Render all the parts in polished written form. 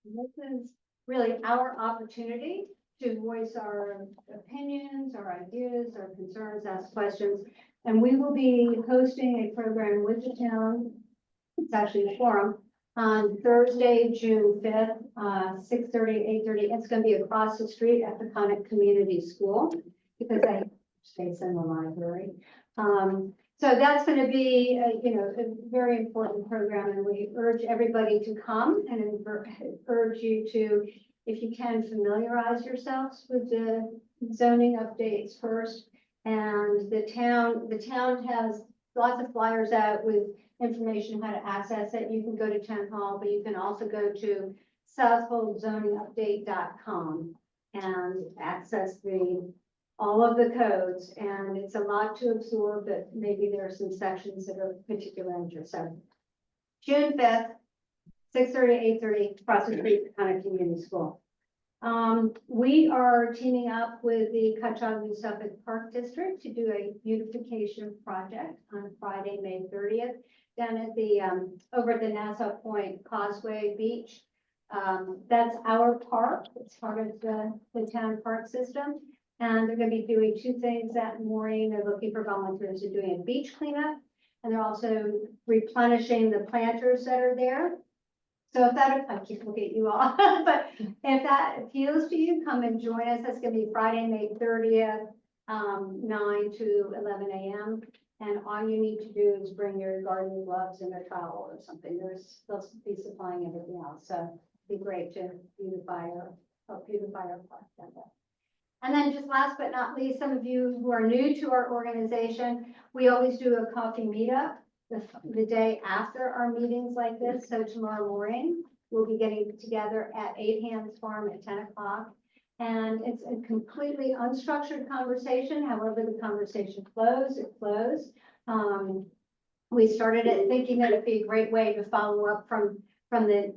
This is really our opportunity to voice our opinions, our ideas, our concerns, ask questions. And we will be hosting a program with the town. It's actually a forum on Thursday, June 5th, 6:30, 8:30. It's going to be across the street at the Conic Community School because I space in the library. So that's going to be, a very important program, and we urge everybody to come and urge you to, if you can, familiarize yourselves with the zoning updates first. And the town has lots of flyers out with information how to access it. You can go to town hall, but you can also go to southholdzoningupdate.com and access all of the codes, and it's a lot to absorb, but maybe there are some sections that are of particular interest. So June 5th, 6:30, 8:30, across the street at Conic Community School. We are teaming up with the Cutchogue and Suffolk Park District to do a beautification project on Friday, May 30th, down at the, over at the Nassau Point Causeway Beach. That's our park. It's part of the town park system. And they're going to be doing two things that morning. They're looking for volunteers to doing a beach cleanup, and they're also replenishing the planters that are there. So if that, I keep looking at you all, but if that appeals to you, come and join us. That's going to be Friday, May 30th, 9 to 11 a.m. And all you need to do is bring your gardening gloves and a trowel or something. They'll be supplying everything else. So it'd be great to help beautify our park that way. And then just last but not least, some of you who are new to our organization, we always do a coffee meetup the day after our meetings like this. So tomorrow morning, we'll be getting together at 8 Hands Farm at 10 o'clock. And it's a completely unstructured conversation. However, the conversation flows, it flows. We started it thinking that it'd be a great way to follow up from the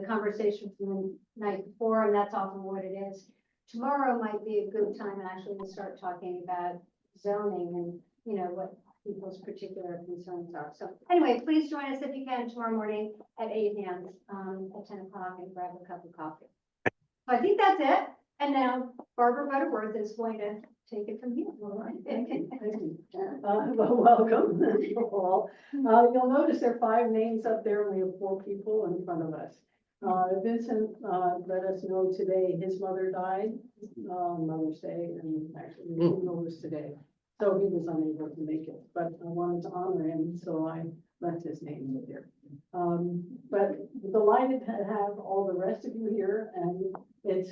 conversation from the night before, and that's often what it is. Tomorrow might be a good time actually to start talking about zoning and, what people's particular concerns are. So anyway, please join us if you can tomorrow morning at 8 Hands at 10 o'clock and grab a cup of coffee. So I think that's it. And now Barbara Butterworth is going to take it from here. All right. Thank you. Well, welcome all. You'll notice there are 5 names up there, and we have 4 people in front of us. Vincent let us know today his mother died on Mother's Day, and actually the funeral was today, so he was unable to make it. But I wanted to honor him, so I left his name here. But delighted to have all the rest of you here, and the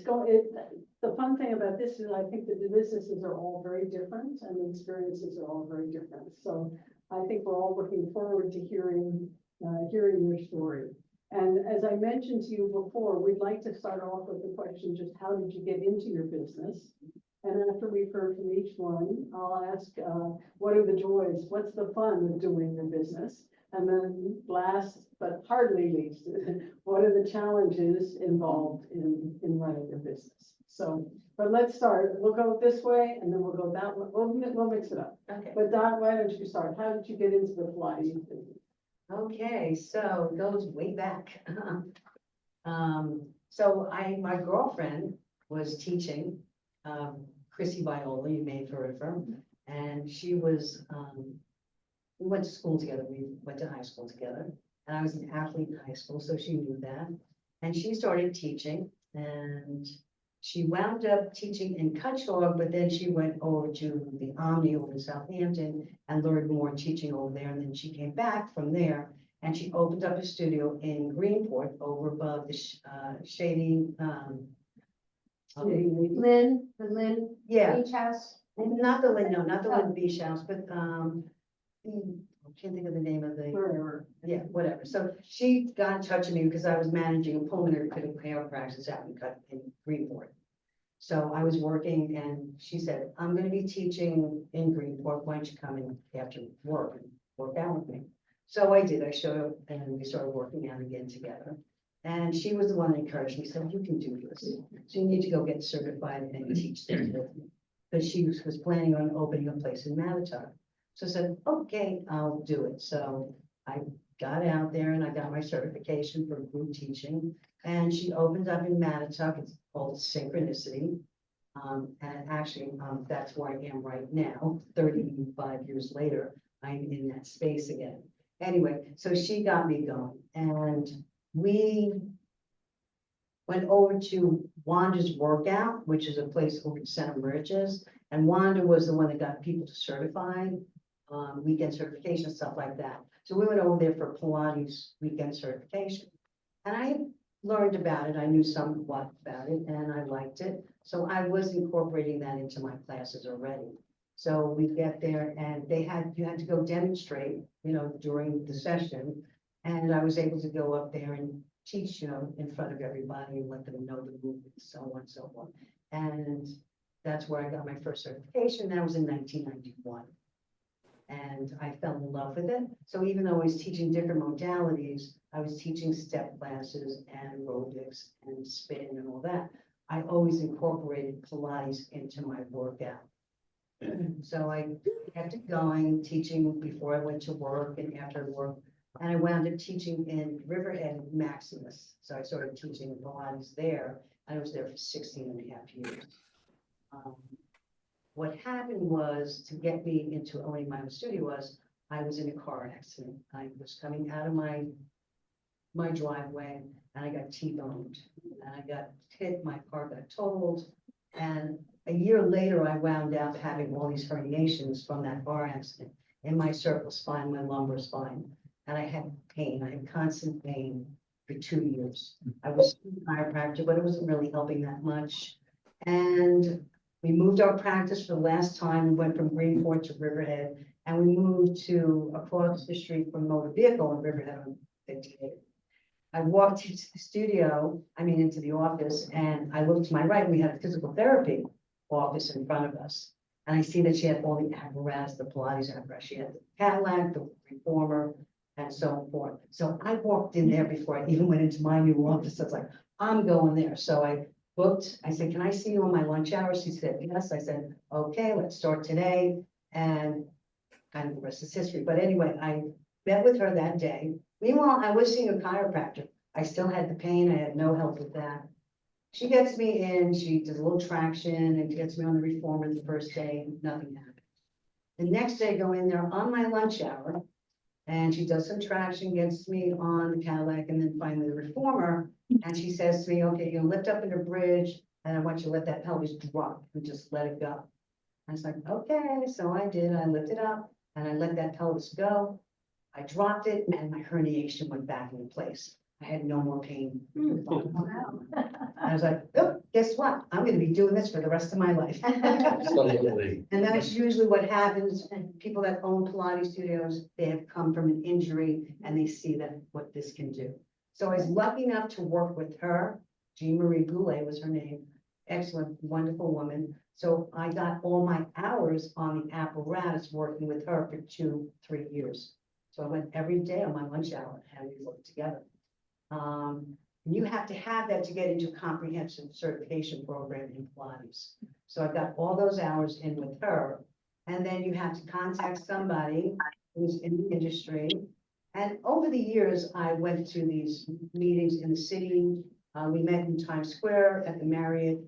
fun thing about this is I think that the businesses are all very different, and the experiences are all very different. So I think we're all looking forward to hearing your story. And as I mentioned to you before, we'd like to start off with the question, just how did you get into your business? And after we've heard from each one, I'll ask, what are the joys? What's the fun of doing your business? And then last, but hardly least, what are the challenges involved in running your business? So, but let's start. We'll go this way, and then we'll go that way. We'll mix it up. Okay. But Don, why don't you start? How did you get into the fly business? Okay, so it goes way back. So my girlfriend was teaching, Chrissy Viola, you may have heard of her, and she was, we went to school together, we went to high school together, and I was an athlete in high school, so she knew that. And she started teaching, and she wound up teaching in Cutchogue, but then she went over to the Omni over in Southampton and learned more teaching over there. And then she came back from there and she opened up a studio in Greenport over above the Shady, Lynn, the Lynn yeah, Beach House. not the Lynn, no, not the Lynn Beach House, but I can't think of the name of the, Wherever. yeah, whatever. So she got in touch with me because I was managing a pulmonary critical care practice out in Greenport. So I was working, and she said, I'm going to be teaching in Greenport. Why don't you come in after work and work out with me? So I did. I showed up, and we started working out again together. And she was the one that encouraged me, said, you can do this. So you need to go get certified and teach this with me. Because she was planning on opening a place in Manitowoc. So I said, okay, I'll do it. So I got out there and I got my certification for group teaching, And she opened up in Mattituck, it's called Synchronicity. And actually, that's where I am right now, 35 years later, I'm in that space again. Anyway, so she got me going, and we went over to Wanda's Workout, which is a place over in Center Merchants. And Wanda was the one that got people to certify, weekend certification, stuff like that. So we went over there for Pilates weekend certification. And I learned about it, I knew somewhat about it, and I liked it. So I was incorporating that into my classes already. So we get there and you had to go demonstrate, during the session. And I was able to go up there and teach, in front of everybody and let them know the movement, so on and so forth. And that's where I got my first certification. That was in 1991. And I fell in love with it. So even though I was teaching different modalities, I was teaching step classes and aerobics and spin and all that. I always incorporated Pilates into my workout. So I kept it going, teaching before I went to work and after work. And I wound up teaching in Riverhead Maximus. So I started teaching Pilates there. I was there for 16 and a half years. What happened was, to get me into owning my own studio, was I was in a car accident. I was coming out of my driveway and I got T-boned. And I got hit, my car got totaled. And a year later, I wound up having all these herniations from that car accident in my cervical spine, my lumbar spine. And I had pain, I had constant pain for 2 years. I was a chiropractor, but it wasn't really helping that much. And we moved our practice for the last time. We went from Greenport to Riverhead, and we moved to across the street from Motor Vehicle in Riverhead on 58. I walked into the studio, into the office, and I looked to my right, and we had a physical therapy office in front of us. And I see that she had all the apparatus, the Pilates apparatus. She had the Cadillac, the reformer, and so forth. So I walked in there before I even went into my new office. I was like, I'm going there. So I booked, I said, can I see you on my lunch hour? She said, yes. I said, okay, let's start today. And kind of the rest is history. But anyway, I met with her that day. Meanwhile, I was seeing a chiropractor. I still had the pain. I had no help with that. She gets me in, she does a little traction and gets me on the reformer the first day, nothing happened. The next day, I go in there on my lunch hour, and she does some traction, gets me on the Cadillac, and then finally the reformer. And she says to me, okay, you're gonna lift up in a bridge, and I want you to let that pelvis drop and just let it go. I was like, okay, so I did. I lifted up and I let that pelvis go. I dropped it, and my herniation went back into place. I had no more pain. I was like, oh, guess what? I'm gonna be doing this for the rest of my life. And that's usually what happens. And people that own Pilates studios, they have come from an injury and they see that what this can do. So I was lucky enough to work with her. Jean Marie Goulet was her name. Excellent, wonderful woman. So I got all my hours on the apparatus working with her for 2-3 years. So I went every day on my lunch hour and we worked together. You have to have that to get into a comprehensive certification program in Pilates. So I got all those hours in with her. And then you have to contact somebody who's in the industry. And over the years, I went to these meetings in the city. We met in Times Square at the Marriott.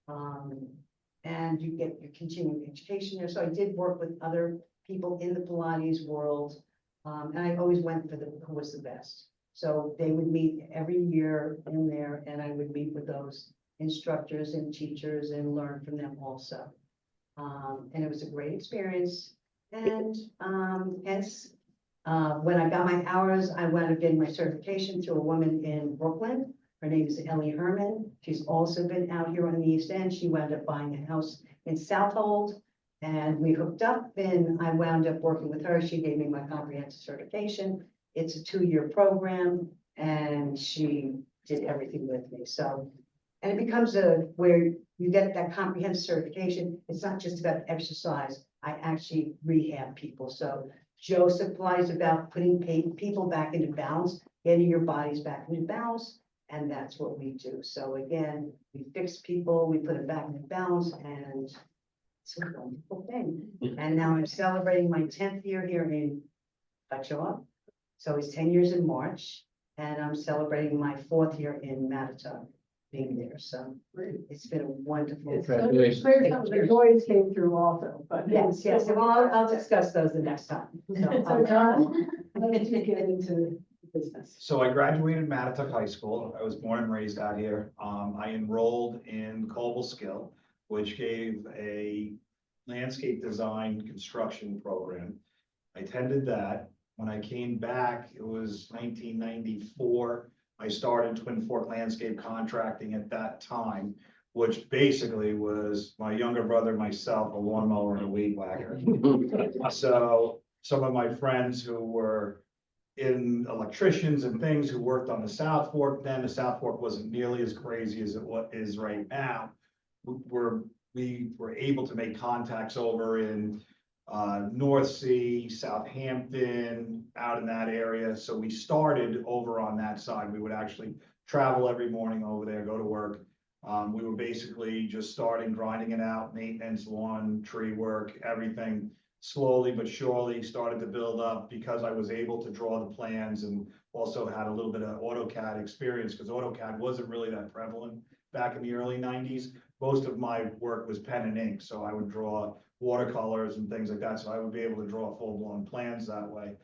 And you get your continuing education there. So I did work with other people in the Pilates world. And I always went for who was the best. So they would meet every year in there, and I would meet with those instructors and teachers and learn from them also. And it was a great experience. And hence, when I got my hours, I wound up getting my certification through a woman in Brooklyn. Her name is Ellie Herman. She's also been out here on the East End. She wound up buying a house in Southold, and we hooked up, and I wound up working with her. She gave me my comprehensive certification. It's a 2-year program, and she did everything with me. So, and it becomes where you get that comprehensive certification. It's not just about exercise. I actually rehab people. So Joseph applies about putting people back into balance, getting your bodies back into balance. And that's what we do. So again, we fix people, we put them back into balance, and it's a wonderful thing. And now I'm celebrating my 10th year here in Cutchogue. So it's 10 years in March, and I'm celebrating my 4th year in Matatuck being there, so Great. it's been a wonderful. Congratulations. Clear some of the noise came through also, but. Yes, well, I'll discuss those the next time. So John, how did you get into business? So I graduated Matatuck High School. I was born and raised out here. I enrolled in Colville Skill, which gave a landscape design construction program. I attended that. When I came back, it was 1994. I started Twin Fork Landscape Contracting at that time, which basically was my younger brother, myself, a lawnmower and a weed whacker. So some of my friends who were in electricians and things who worked on the South Fork, then the South Fork wasn't nearly as crazy as it is right now. We were able to make contacts over in North Sea, Southampton, out in that area. So we started over on that side. We would actually travel every morning over there, go to work. We were basically just starting grinding it out, maintenance, lawn, tree work, everything. Slowly but surely started to build up because I was able to draw the plans and also had a little bit of AutoCAD experience because AutoCAD wasn't really that prevalent back in the early 90s. Most of my work was pen and ink, so I would draw watercolors and things like that, so I would be able to draw full-blown plans that way.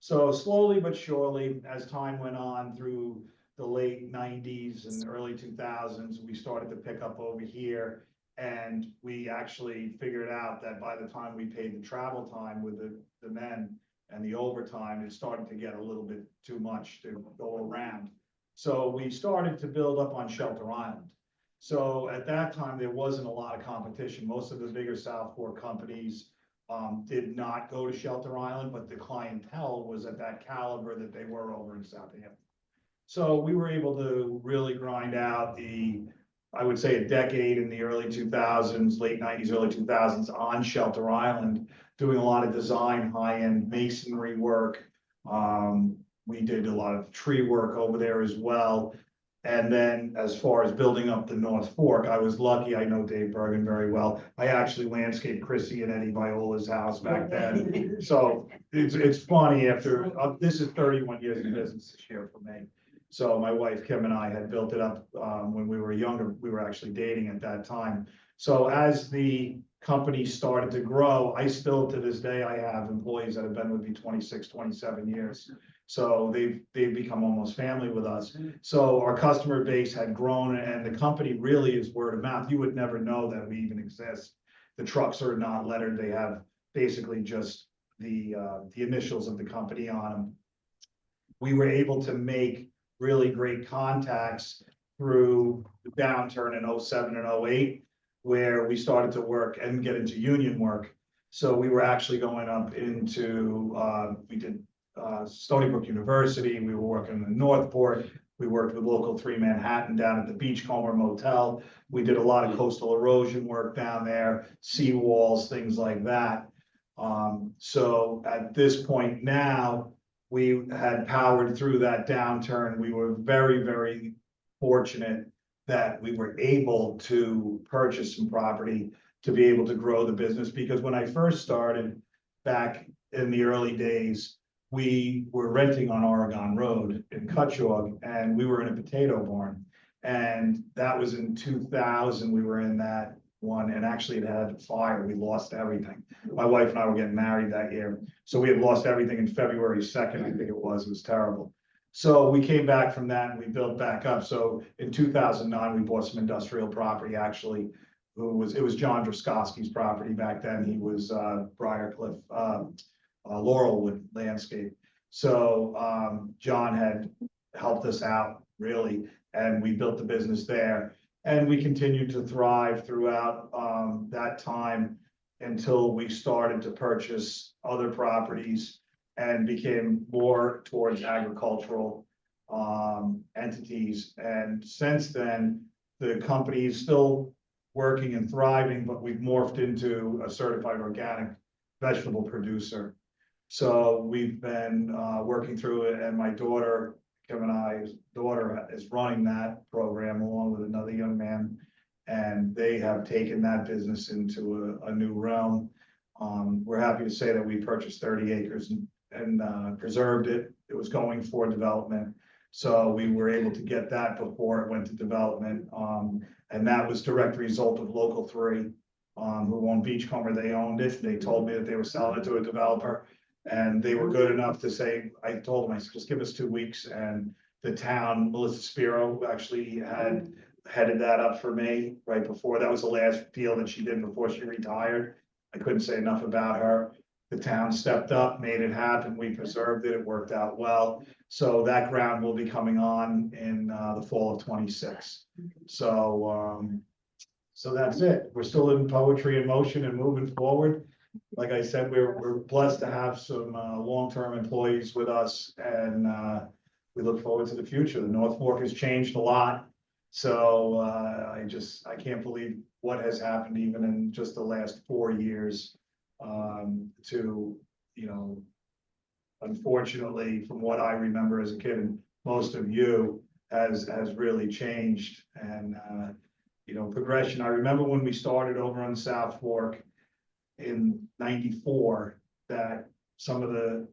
So slowly but surely, as time went on through the late 90s and early 2000s, we started to pick up over here. And we actually figured out that by the time we paid the travel time with the men and the overtime, it started to get a little bit too much to go around. So we started to build up on Shelter Island. So at that time, there wasn't a lot of competition. Most of the bigger South Fork companies did not go to Shelter Island, but the clientele was at that caliber that they were over in Southampton. So we were able to really grind out I would say a decade in the early 2000s, late 90s, early 2000s on Shelter Island, doing a lot of design, high-end masonry work. We did a lot of tree work over there as well. And then as far as building up the North Fork, I was lucky. I know Dave Bergen very well. I actually landscaped Chrissy and Eddie Viola's house back then. So it's funny after, this is 31 years in business this year for me. So my wife, Kim, and I had built it up when we were younger. We were actually dating at that time. So as the company started to grow, I still, to this day, I have employees that have been with me 26, 27 years. So they've become almost family with us. So our customer base had grown and the company really is word of mouth. You would never know that we even exist. The trucks are not lettered. They have basically just the initials of the company on them. We were able to make really great contacts through the downturn in 07 and 08, where we started to work and get into union work. So we were actually going up into, we did Stony Brook University, we were working in Northport, we worked with local 3 Manhattan down at the Beachcomber Motel. We did a lot of coastal erosion work down there, seawalls, things like that. So at this point now, we had powered through that downturn. We were very, very fortunate that we were able to purchase some property to be able to grow the business. Because when I first started back in the early days, we were renting on Oregon Road in Cutchogue, and we were in a potato barn. And that was in 2000, we were in that one, and actually it had a fire. We lost everything. My wife and I were getting married that year. So we had lost everything in February 2nd, I think it was terrible. So we came back from that and we built back up. So in 2009, we bought some industrial property, actually, it was John Droskowski's property back then. He was Briarcliff, Laurelwood Landscape. So John had helped us out really, and we built the business there. And we continued to thrive throughout that time until we started to purchase other properties and became more towards agricultural entities. And since then, the company is still working and thriving, but we've morphed into a certified organic vegetable producer. So we've been working through it, and my daughter, Kim and I's daughter, is running that program along with another young man, and they have taken that business into a new realm. We're happy to say that we purchased 30 acres and preserved it. It was going for development. So we were able to get that before it went to development. And that was direct result of Local 3, who owned Beachcomber. They owned it. They told me that they were selling it to a developer. And they were good enough to say, I told them, I said, just give us 2 weeks. And the town, Melissa Spiro, actually had headed that up for me right before. That was the last deal that she did before she retired. I couldn't say enough about her. The town stepped up, made it happen. We preserved it. It worked out well. So that ground will be coming on in the fall of 26. So, so that's it. We're still in poetry in motion and moving forward. Like I said, we're blessed to have some long-term employees with us, and we look forward to the future. The North Fork has changed a lot. So I can't believe what has happened even in just the last 4 years. To, you know, unfortunately, from what I remember as a kid, and most of you, has really changed. And you know, progression. I remember when we started over on the South Fork in '94, that some of the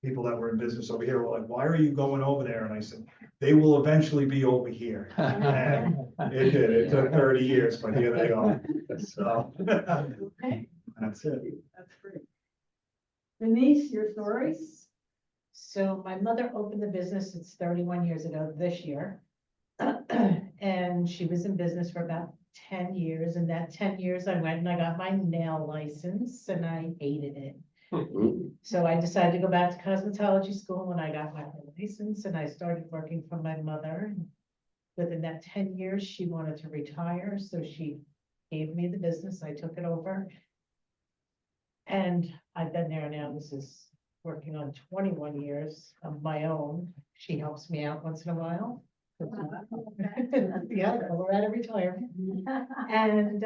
people that were in business over here were like, why are you going over there? And I said, they will eventually be over here. And it did. It took 30 years, but here they are. So Okay, that's it. that's great. Denise, your stories? So my mother opened the business, it's 31 years ago this year. And she was in business for about 10 years. And that 10 years I went and I got my nail license and I hated it. So I decided to go back to cosmetology school when I got my license and I started working for my mother. Within that 10 years, she wanted to retire, so she gave me the business. I took it over. And I've been there now. This is working on 21 years of my own. She helps me out once in a while. Yeah, we're at a retirement. And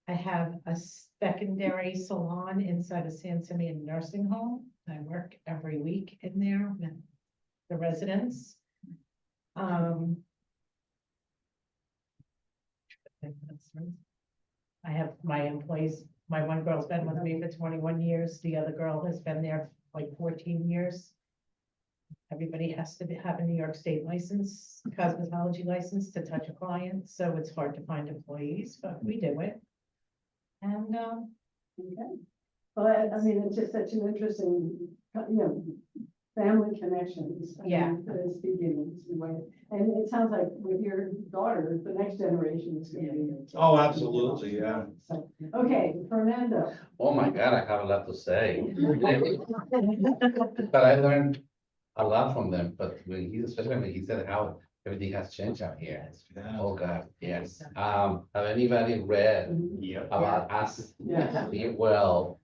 I have a secondary salon inside a San Simeon nursing home. I work every week in there with the residents. I have my employees, my one girl's been with me for 21 years. The other girl has been there like 14 years. Everybody has to have a New York State license, cosmetology license to touch a client, so it's hard to find employees, but we do it. And, Okay. Well, I mean, it's just such an interesting, you know, family connections. I Yeah. mean, It's beginnings, anyway. And it sounds like with your daughter, the next generation is gonna be. Oh, absolutely, yeah. So, okay, Fernando. Oh my God, I have a lot to say. But I learned a lot from them, but when he, especially when he said how everything has changed out here. Yeah. Oh God, yes. Have anybody read Yep. about us? Yeah. Well,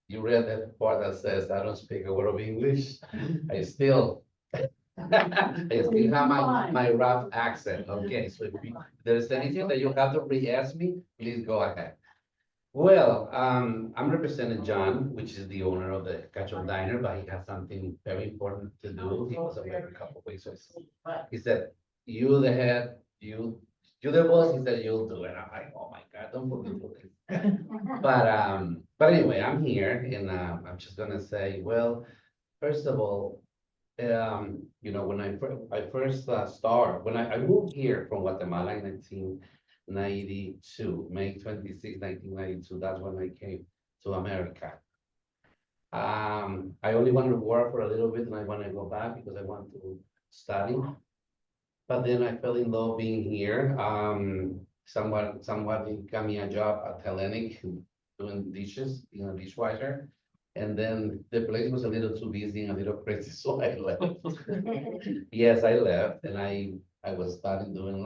you read that part that says, I don't speak a word of English. I still. I still have my rough accent. Okay, so if there's anything that you have to re-ask me, please go ahead. Well, I'm representing John, which is the owner of the Cutchogue Diner, but he has something very important to do. He was away for a couple of weeks. So he said, you the head, you the boss. He said, you'll do it. I'm like, oh my God, don't put me through this. But anyway, I'm here and I'm just gonna say, well, first of all, you know, when I first started, when I moved here from Guatemala in 1992, May 26, 1992, that's when I came to America. I only wanted to work for a little bit and I want to go back because I want to study. But then I fell in love being here. Somebody got me a job at Hellenic doing dishes, you know, dishwasher. And then the place was a little too busy and a little crazy, so I left. Yes, I left and I was starting doing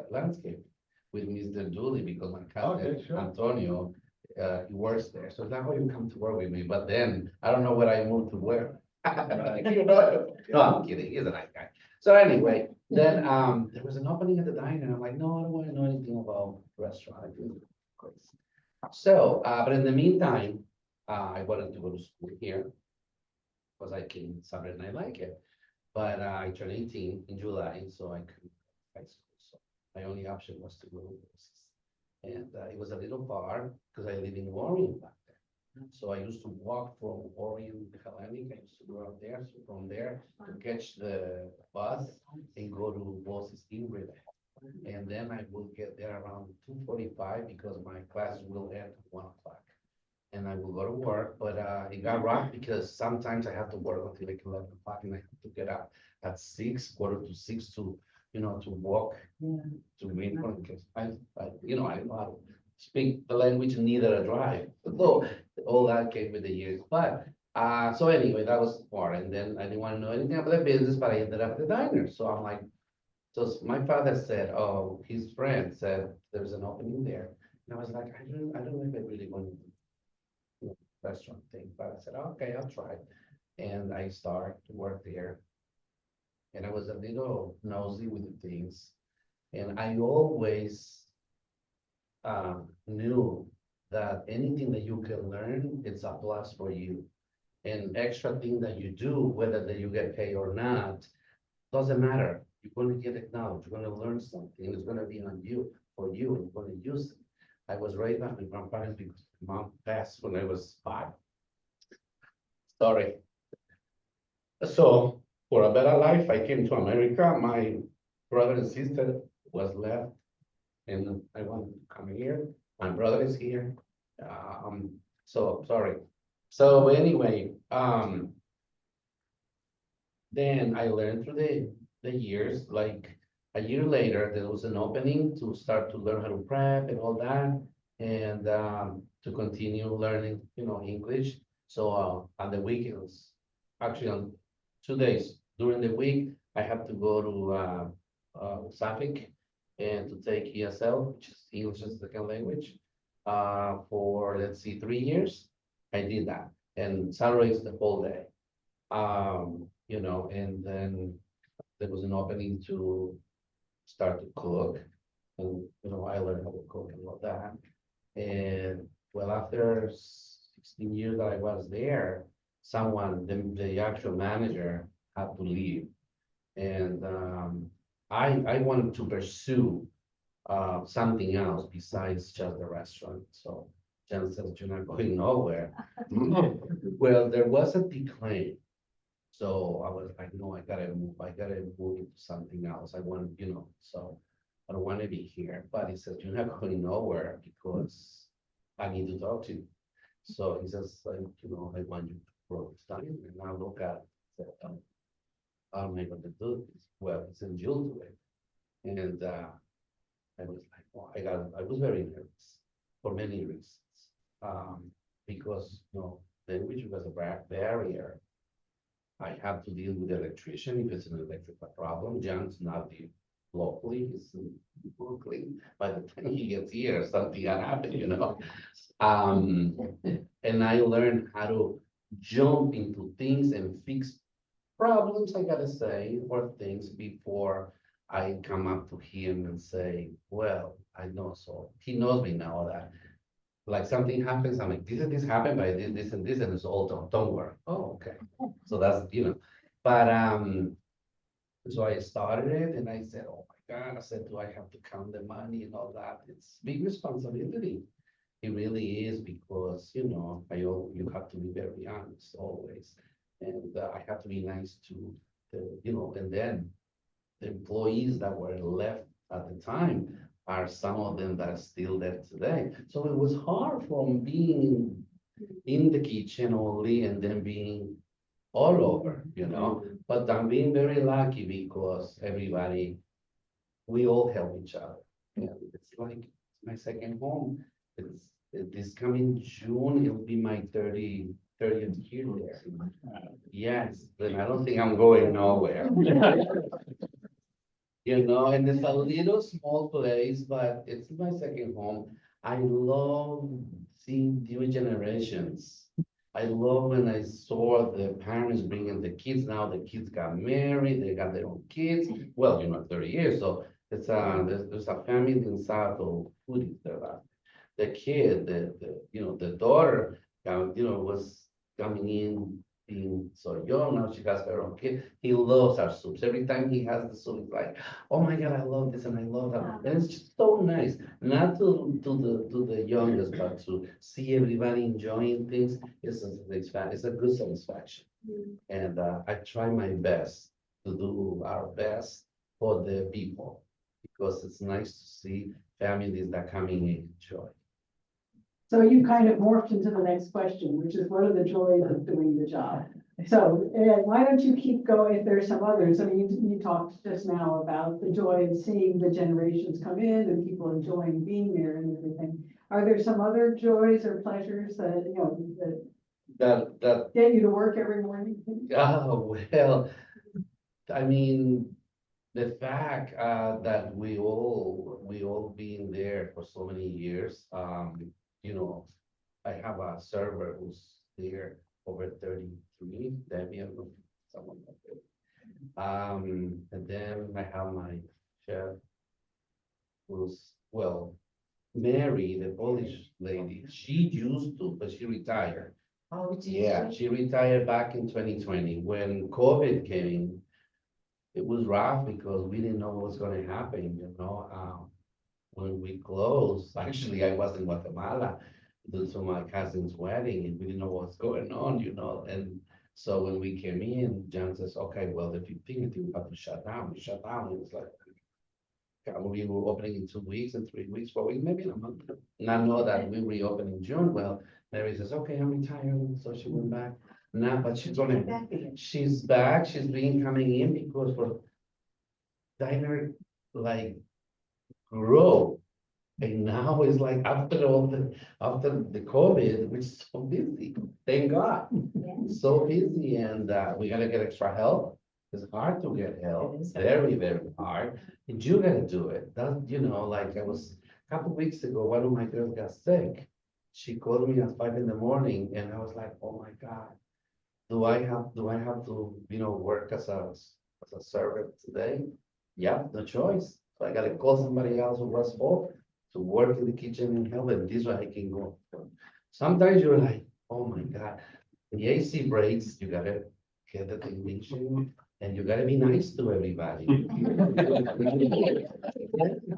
landscape with Mr. Dooley because my cousin Okay, sure. Antonio, he works there. So that's how you come to work with me. But then I don't know where I moved to where. You know? No, I'm kidding. He's a nice guy. So anyway, then there was an opening at the diner. I'm like, no, I don't want to know anything about restaurant. So, but in the meantime, I wanted to go to school here because I came Saturday and I like it. But I turned 18 in July, so I couldn't go to high school. So my only option was to go to Roses. And it was a little far because I live in Warren back there. So I used to walk from Orion to Hellenic. I used to go up there, so from there to catch the bus and go to Bosses Ingrid. And then I will get there around 2:45 because my class will end at 1 o'clock. And I will go to work, but it got rough because sometimes I have to work until like 11 o'clock and I have to get up at 6, quarter to 6 to, to walk to Greenpoint because I know how to speak the language and neither a drive. So all that came with the years, but so anyway, that was part. And then I didn't want to know anything about the business, but I ended up at the diner. So I'm like, so my father said, oh, his friend said there's an opening there. And I was like, I don't know if I really want to do restaurant thing, but I said, okay, I'll try. And I started to work there. And I was a little nosy with the things. And I always knew that anything that you can learn, it's a plus for you. And extra thing that you do, whether that you get paid or not, doesn't matter. You're going to get acknowledged. You're going to learn something. It's going to be on you, for you, and you're going to use it. I was raised by my grandparents because my mom passed when I was 5. Sorry. So for a better life, I came to America. My brother and sister was left, and I wanted to come here. My brother is here. So sorry. So anyway, then I learned through the years, like a year later, there was an opening to start to learn how to prep and all that, and to continue learning, English. So on the weekends, actually on 2 days during the week, I have to go to Suffolk and to take ESL, which is English as a second language, for let's see, 3 years. I did that, and Saturday is the whole day. And then there was an opening to start to cook. And, I learned how to cook and all that. And well, after 16 years that I was there, the actual manager had to leave. And I wanted to pursue something else besides just the restaurant. So Jen says, you're not going nowhere. Well, there was a decline. So I was like, no, I gotta move into something else. I want, so I don't want to be here. But he says, you're not going nowhere because I need to talk to you. So he says, like, I want you to grow this time. And now look at, said, how am I going to do this? Well, it's in June today. And I was like, well, I was very nervous for many reasons. Because, language was a barrier. I have to deal with the electrician if it's an electrical problem. John's not the locally, he's in Brooklyn. By the time he gets here, something had happened, And I learned how to jump into things and fix problems, I gotta say, or things before I come up to him and say, well, I know, so he knows me now that like something happens, I'm like, this happened by this and this, and it's all don't worry. Oh, okay. So that's, but, so I started it and I said, oh my God, I said, do I have to count the money and all that? It's big responsibility. It really is because, you have to be very honest always. And I have to be nice to and then the employees that were left at the time are some of them that are still there today. So it was hard from being in the kitchen only and then being all over, but I'm being very lucky because we all help each other. And it's like my second home. It's this coming June, it'll be my 30th year there. Yes, then I don't think I'm going nowhere. And it's a little small place, but it's my second home. I love seeing new generations. I love when I saw the parents bringing the kids. Now the kids got married, they got their own kids. Well, 30 years, so it's there's a family inside of food there. The kid, the daughter, was coming in being so young, now she has her own kid. He loves our soups. Every time he has the soup, it's like, oh my God, I love this and I love that. And it's just so nice, not to the youngest, but to see everybody enjoying things. It's a good satisfaction. And I try my best to do our best for the people, because it's nice to see families that come in and enjoy. So you kind of morphed into the next question, which is what are the joys of doing the job? So why don't you keep going if there's some others? I mean, you talked just now about the joy of seeing the generations come in and people enjoying being there and everything. Are there some other joys or pleasures that, you know, that get you to work every morning? Oh, well, I mean, the fact that we all been there for so many years, you know, I have a server who's there over 33, Debbie, I don't know, someone like that. And then I have my chef who's, well, Mary, the Polish lady, she used to, but she retired. Oh, Yeah, she retired back in 2020 when COVID came. It was rough because we didn't know what was gonna happen, you know, when we closed, actually, I was in Guatemala due to my cousin's wedding, and we didn't know what's going on, you know, and so when we came in, John says, okay, well, the 15th, we have to shut down, we shut down, it was like, we were opening in 2 weeks and 3 weeks, 4 weeks, maybe in a month, and I know that we reopened in June, well, Mary says, okay, I'm retiring, so she went back, now, but she's back, she's been coming in because for diner, like, grow. And now it's like after after the COVID, we're so busy, thank God, so busy, and we gotta get extra help. It's hard to get help, It is. very, very hard, and you gotta do it, that, you know, like I was, a couple weeks ago, one of my girls got sick. She called me at 5 in the morning, and I was like, oh my God. Do I have to, you know, work as a servant today? Yeah, no choice. So I gotta call somebody else who was off to work in the kitchen and help, and this way I can go. Sometimes you're like, oh my God, the AC breaks, you gotta get the technician, and you gotta be nice to everybody.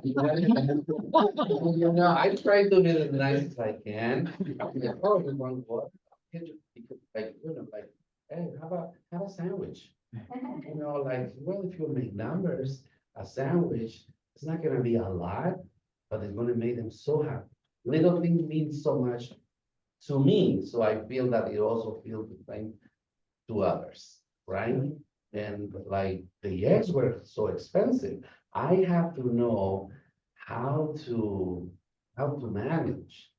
You know, I try to be as nice as I can. Oh, you want what? Like, you know, like, hey, how about, have a sandwich? You know, like, well, if you make numbers, a sandwich, it's not gonna be a lot, but it's gonna make them so happy. Little things mean so much to me, so I feel that it also feels the same to others, right? And like, the eggs were so expensive, I have to know how to manage.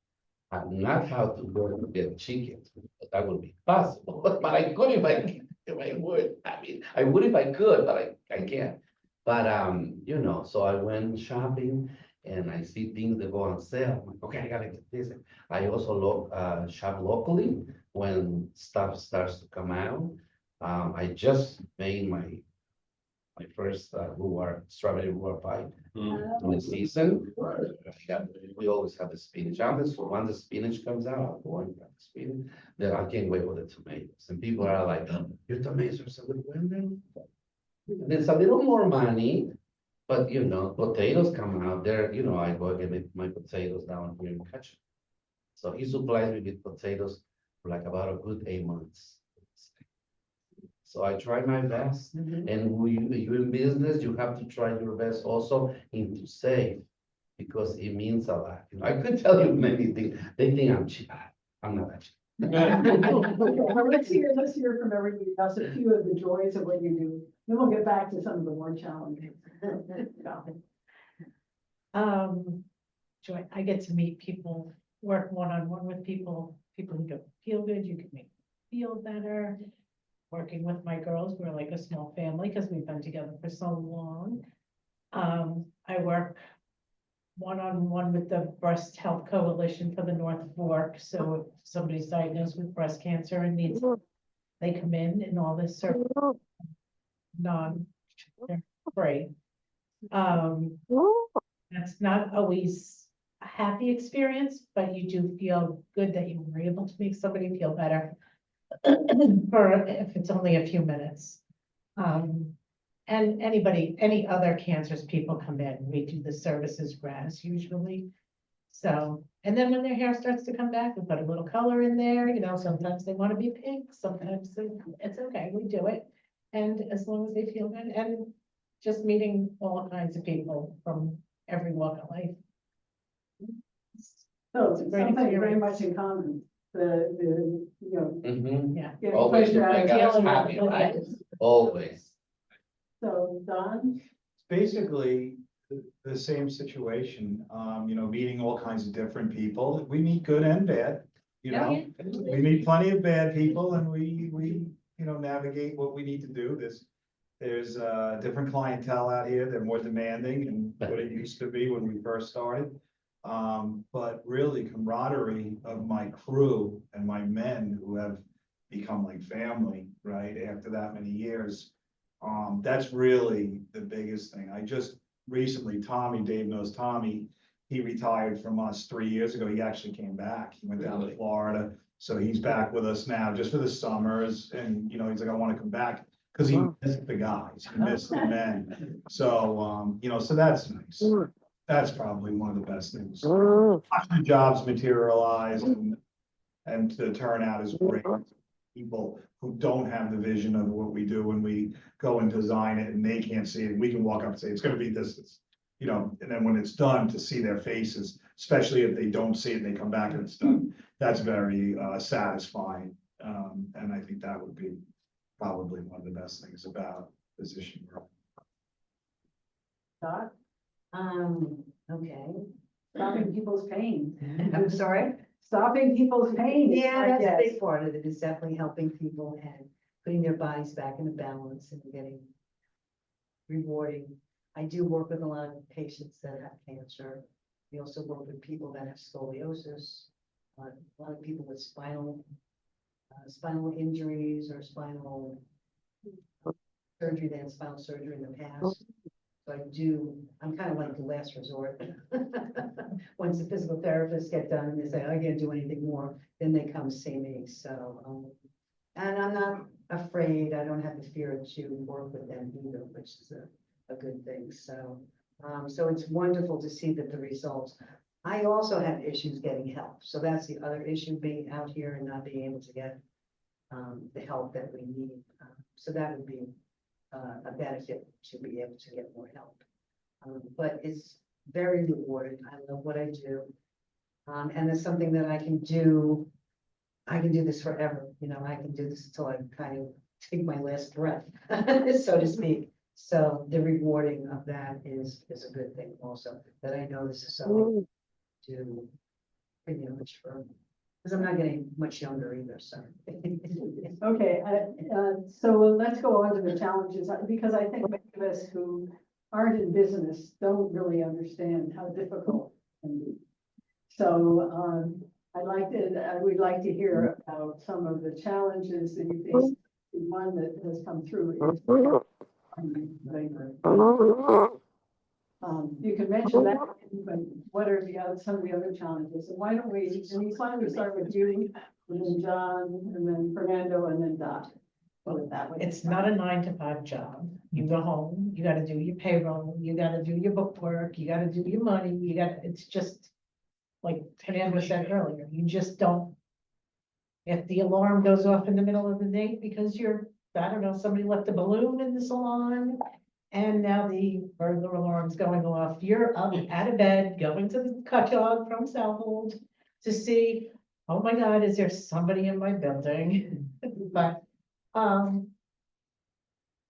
Not how to go and get chickens, that would be possible, but I could if I would, I mean, I would if I could, but I can't. But, you know, so I went shopping and I see things that go on sale, I'm like, okay, I gotta get this. I also shop locally when stuff starts to come out. I just made my first strawberry rhubarb pie in the season. We always have the spinach. So once the spinach comes out, I'll go and grab the spinach. Then I can't wait for the tomatoes. And people are like, oh, your tomatoes are so good. Well, it's a little more money, but you know, potatoes come out there. You know, I go get my potatoes down here in Cutchogue. So he supplies me with potatoes for like about a good 8 months. So I try my best, and you in business, you have to try your best also in to save, because it means a lot. You know, I could tell you many things. They think I'm cheap. I'm not that cheap. Well, let's hear from everybody else a few of the joys of what you do. Then we'll get back to some of the more challenging. Joy, I get to meet people, work one-on-one with people who don't feel good, you can make them feel better. Working with my girls, we're like a small family because we've been together for so long. I work one-on-one with the Breast Health Coalition for the North Fork. So if somebody's diagnosed with breast cancer and needs, they come in and all this service free. That's not always a happy experience, but you do feel good that you were able to make somebody feel better. for if it's only a few minutes. And any other cancers people come in, we do the services grass usually. So, and then when their hair starts to come back, we put a little color in there, you know, sometimes they want to be pink, sometimes it's okay, we do it. And as long as they feel good, and just meeting all kinds of people from every walk of life. So It's a it's great something very experience. much in common, you know, Mhm. Yeah. getting Always pleasure out of make us dealing with happy, it. right? Always. So, Don? It's basically the same situation, you know, meeting all kinds of different people. We meet good and bad, you Oh, know? yeah. We meet plenty of bad people and you know, navigate what we need to do. There's different clientele out here. They're more demanding than what it used to be when we first started. But really camaraderie of my crew and my men who have become like family, right, after that many years. That's really the biggest thing. I just recently, Tommy, Dave knows Tommy, he retired from us 3 years ago. He actually came back. He went down to Really? Florida. So he's back with us now just for the summers. And, you know, he's like, I want to come back because he missed the guys, he missed the men. So, you know, so that's nice. That's probably one of the best things. Watching the jobs materialize and the turnout is great. People who don't have the vision of what we do when we go and design it and they can't see it, we can walk up and say, it's gonna be this, you know, and then when it's done, to see their faces, especially if they don't see it and they come back and it's done, that's very satisfying. And I think that would be probably one of the best things about position work. Dot? Okay. Stopping people's pain. I'm sorry? Stopping people's pain. is Yeah, my that's a guess. big part of it, is definitely helping people and putting their bodies back into balance and getting rewarding. I do work with a lot of patients that have cancer. We also work with people that have scoliosis, a lot of people with spinal injuries or spinal surgery, they had spinal surgery in the past. So I'm kind of like the last resort. Once the physical therapists get done and they say, I can't do anything more, then they come see me, so. And I'm not afraid, I don't have the fear to work with them either, which is a good thing, so. So it's wonderful to see that the results. I also have issues getting help, so that's the other issue, being out here and not being able to get the help that we need. So that would be a benefit to be able to get more help. But it's very rewarding. I love what I do. And it's something that I can do this forever. You know, I can do this until I kind of take my last breath, so to speak. So the rewarding of that is a good thing also, that I know this is something to do pretty much for, because I'm not getting much younger either, so. Okay, so let's go on to the challenges, because I think many of us who aren't in business don't really understand how difficult it can be. So, I would like to hear about some of the challenges that you face. One that has come through is labor. You can mention that, but what are some of the other challenges? And why don't we start with you, and then John, and then Fernando, and then Dot. Go with that way. It's not a 9 to 5 job. You go home, you gotta do your payroll, you gotta do your bookwork, you gotta do your money, it's just, like Fernando said earlier, you just don't. If the alarm goes off in the middle of the night because I don't know, somebody left a balloon in the salon, and now the burglar alarm's going off, you're up out of bed, going to the Cutchogue from Southold to see, oh my God, is there somebody in my building? But,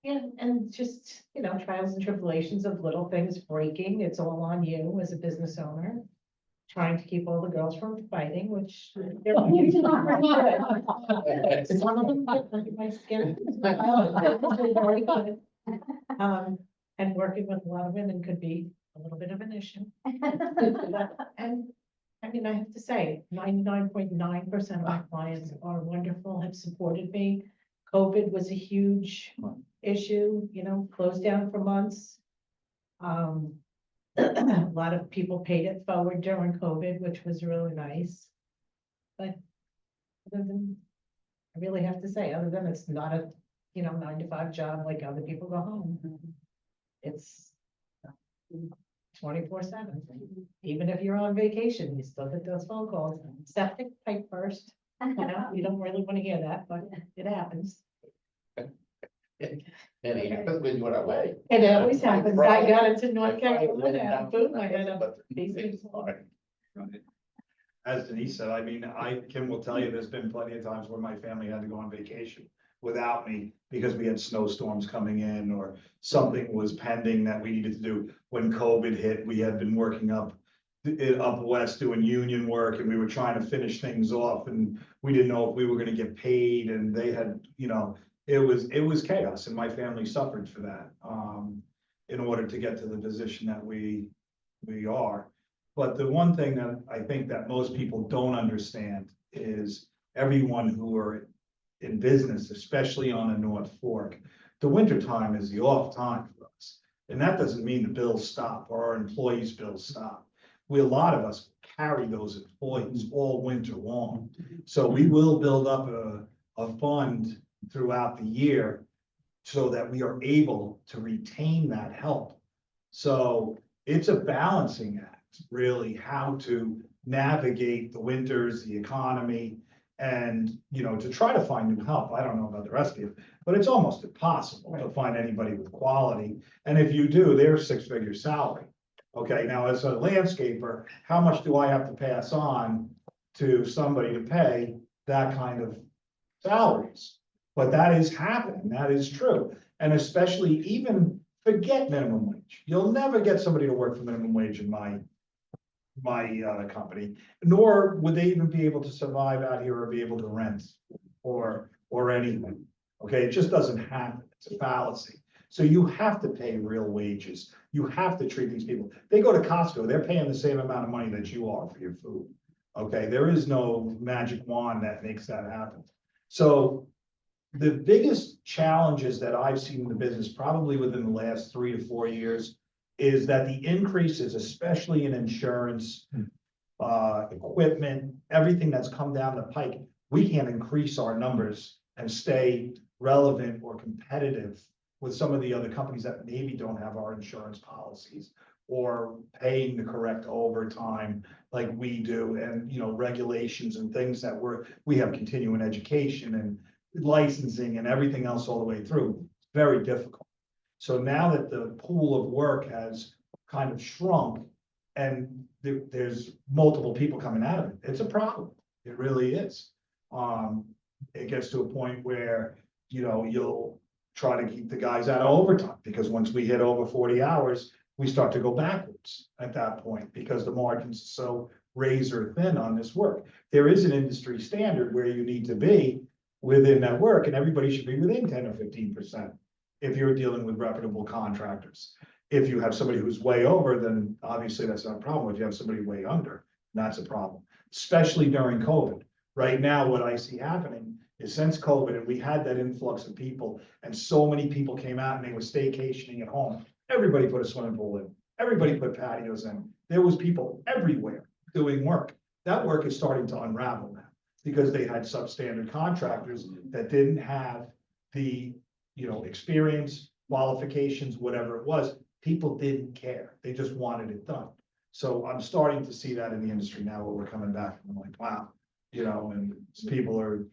yeah, and just, you know, trials and tribulations of little things breaking, it's all on you as a business owner. Trying to keep all the girls from fighting, which they're usually not very good. One of them bit under my skin. Very good. And working with a lot of women could be a little bit of an issue. And I mean, I have to say, 99.9% of my clients are wonderful, have supported me. COVID was a huge issue, you know, closed down for months. A lot of people paid it forward during COVID, which was really nice. But other than I really have to say, other than it's not a, 9 to 5 job like other people go home. It's 24/7. Even if you're on vacation, you still get those phone calls. Septic pipe burst. You don't really want to hear that, but it happens. And it happens when you're away. It always happens. I got into North My brother went Carolina, down boom, to I had a but basement. it's hard. Right. As Denise said, I mean, Kim will tell you, there's been plenty of times where my family had to go on vacation without me because we had snowstorms coming in or something was pending that we needed to do. When COVID hit, we had been working up west doing union work and we were trying to finish things off and we didn't know if we were gonna get paid and they had, it was chaos and my family suffered for that. In order to get to the position that we are. But the one thing that I think that most people don't understand is everyone who are in business, especially on the North Fork, the winter time is the off time for us. And that doesn't mean the bills stop or our employees' bills stop. A lot of us carry those employees all winter long. So we will build up a fund throughout the year so that we are able to retain that help. So it's a balancing act, really, how to navigate the winters, the economy, and, to try to find new help. I don't know about the rest of you, but it's almost impossible to find anybody with quality. And if you do, they're 6-figure salary. Okay, now as a landscaper, how much do I have to pass on to somebody to pay that kind of salaries? But that is happening, that is true. And especially even forget minimum wage. You'll never get somebody to work for minimum wage in my company, nor would they even be able to survive out here or be able to rent or anything. Okay, it just doesn't happen. It's a fallacy. So you have to pay real wages. You have to treat these people. They go to Costco, they're paying the same amount of money that you are for your food. Okay, there is no magic wand that makes that happen. So the biggest challenges that I've seen in the business, probably within the last 3 to 4 years, is that the increases, especially in insurance, equipment, everything that's come down the pike, we can't increase our numbers and stay relevant or competitive with some of the other companies that maybe don't have our insurance policies or paying the correct overtime like we do, and, regulations and things that we have continuing education and licensing and everything else all the way through. Very difficult. So now that the pool of work has kind of shrunk and there's multiple people coming out of it, it's a problem. It really is. It gets to a point where, you'll try to keep the guys out of overtime because once we hit over 40 hours, we start to go backwards at that point because the margins are so razor thin on this work. There is an industry standard where you need to be within that work, and everybody should be within 10 or 15% if you're dealing with reputable contractors. If you have somebody who's way over, then obviously that's not a problem. If you have somebody way under, that's a problem, especially during COVID. Right now, what I see happening is since COVID, and we had that influx of people, and so many people came out and they were staycationing at home. Everybody put a swimming pool in, everybody put patios in. There was people everywhere doing work. That work is starting to unravel now because they had substandard contractors that didn't have the, experience, qualifications, whatever it was. People didn't care. They just wanted it done. So I'm starting to see that in the industry now where we're coming back and I'm like, wow, and people are,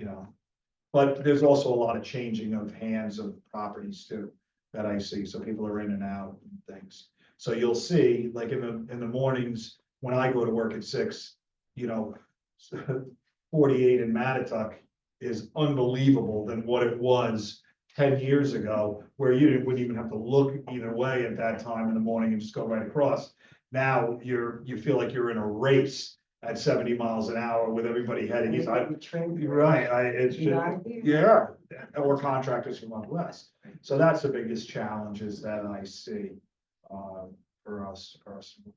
but there's also a lot of changing of hands of properties too that I see. So people are in and out and things. So you'll see, like in the mornings when I go to work at 6, 48 in Mattituck is unbelievable than what it was 10 years ago, where you wouldn't even have to look either way at that time in the morning and just go right across. Now you feel like you're in a race at 70 miles an hour with everybody heading east. You're right, it's just, yeah, or contractors from out west. So that's the biggest challenges that I see for us personally.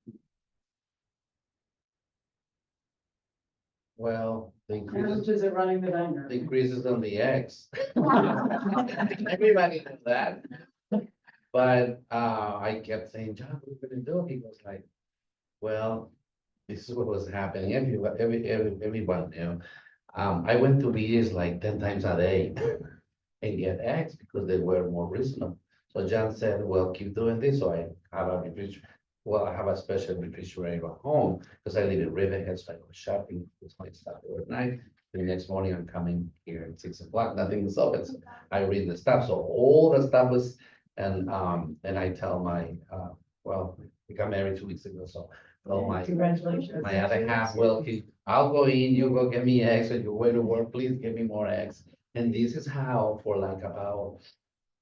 Well, the How much increases, is it running the diner? the increases on the eggs. Everybody knows that. But I kept saying, John, what are we gonna do? He was like, well, this is what was happening. Everyone knew. I went to BJ's like 10 times a day and get eggs because they were more reasonable. So John said, well, keep doing this. So I have a refrigerator. Well, I have a special refrigerator at home because I live in Riverhead, so I go shopping with my stuff overnight. The next morning I'm coming here at 6 o'clock, nothing is open. So I read the stuff. So all the stuff was, and I tell my, well, we got married 2 weeks ago, so tell my Congratulations. my other half, well, I'll go in, you go get me eggs, and you way to work, please give me more eggs. And this is how, for like about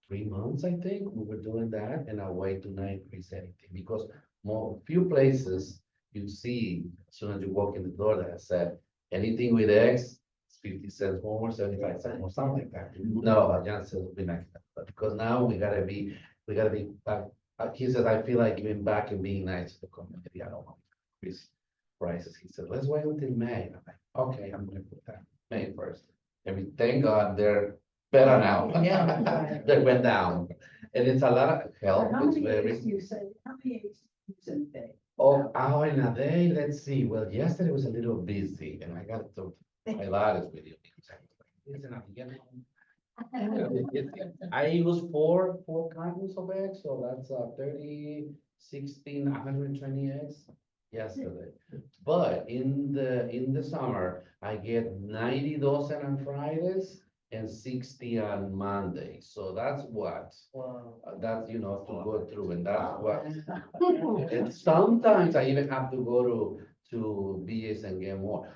3 months, I think, we were doing that, and our way to not increase anything, because few places you see, as soon as you walk in the door, that said, anything with eggs, it's 50 cents more, 75 cents more, something like that. No, John says it'll be like that, but because now we gotta be back. He said, I feel like giving back and being nice to the community, I don't want to increase prices. He said, let's wait until May. I'm like, okay, I'm gonna put that May first. And thank God they're better now. Yeah. They went down, and it's a lot of help. How It's many very. eggs do you say, how many eggs do you use in a day? Oh, in a day, let's see. Well, yesterday was a little busy, and I got to my lot with you. Because I was like, "Listen, I'm getting home." I use four cartons of eggs, so that's 30, 16, 120 eggs yesterday. But in the summer, I get 90 dozen on Fridays and 60 on Mondays. So that's what, that's, to go through, and that's what. And sometimes I even have to go to BS and get more,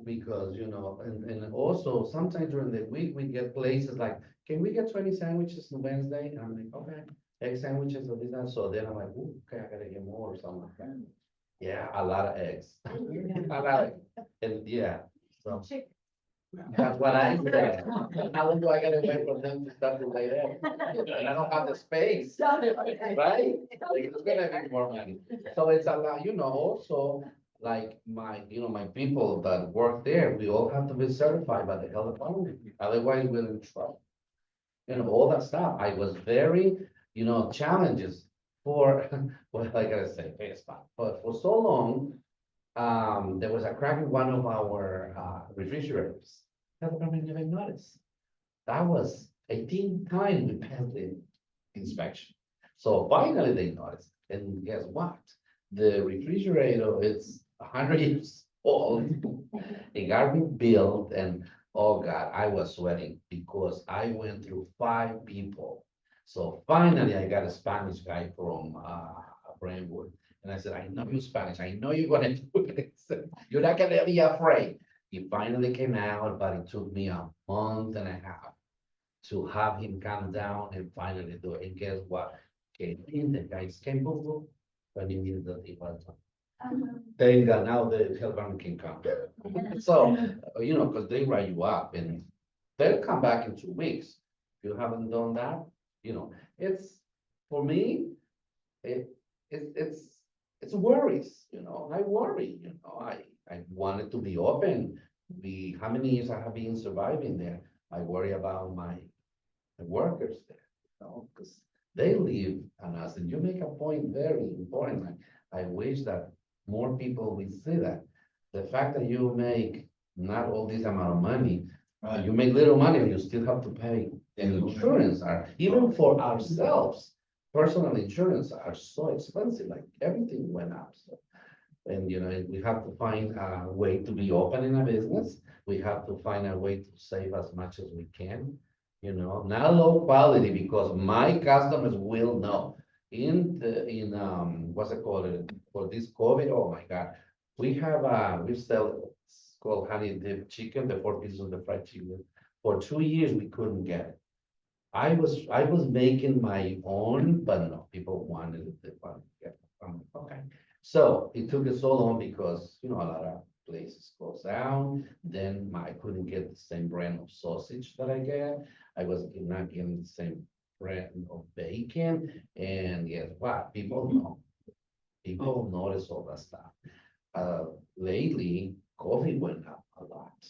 because, and also sometimes during the week, we get places like, can we get 20 sandwiches on Wednesday? And I'm like, okay, egg sandwiches or this, and so then I'm like, ooh, okay, I gotta get more or something like that. Yeah, a lot of eggs. A lot of, and yeah, so. That's what I said. How long do I gotta wait for them to start to lay eggs? And I don't have the space, right? Like, it's gonna be more money. So it's a lot, also, like my people that work there, we all have to be certified by the health department, otherwise we're in trouble. All that stuff. I was very, challenges for, what I gotta say, but for so long, there was a crack in one of our refrigerators. Health department never noticed. That was 18 times we passed the inspection. So finally they noticed, and guess what? The refrigerator is 100 years old. It got rebuilt, and oh God, I was sweating because I went through 5 people. So finally I got a Spanish guy from Brentwood. And I said, I know you Spanish, I know you're gonna do this. You're not gonna be afraid. He finally came out, but it took me a month and a half to have him calm down and finally do it. And guess what? Came in, the guys came, boom, boom, 20 minutes that he was done. Thank God, now the health department can come. So, because they write you up and they'll come back in 2 weeks. If you haven't done that, it's, for me, it's worries, I worry, I wanted to be open. How many years I have been surviving there? I worry about my workers there, because they live on us, and you make a point very important. I wish that more people will see that. The fact that you make not all this amount of money, you make little money and you still have to pay an insurance, even for ourselves. Personal insurance are so expensive, like everything went up. So, and we have to find a way to be open in a business. We have to find a way to save as much as we can. Not low quality, because my customers will know. What's it called, for this COVID, oh my God. We sell, it's called honey dip chicken, the 4 pieces of the fried chicken. For 2 years, we couldn't get it. I was making my own, but no, people wanted it. They wanted to get it. Okay. So it took us so long because, a lot of places closed down. Then I couldn't get the same brand of sausage that I get. I was not getting the same brand of bacon. And guess what? People know. People notice all that stuff. Lately, coffee went up a lot.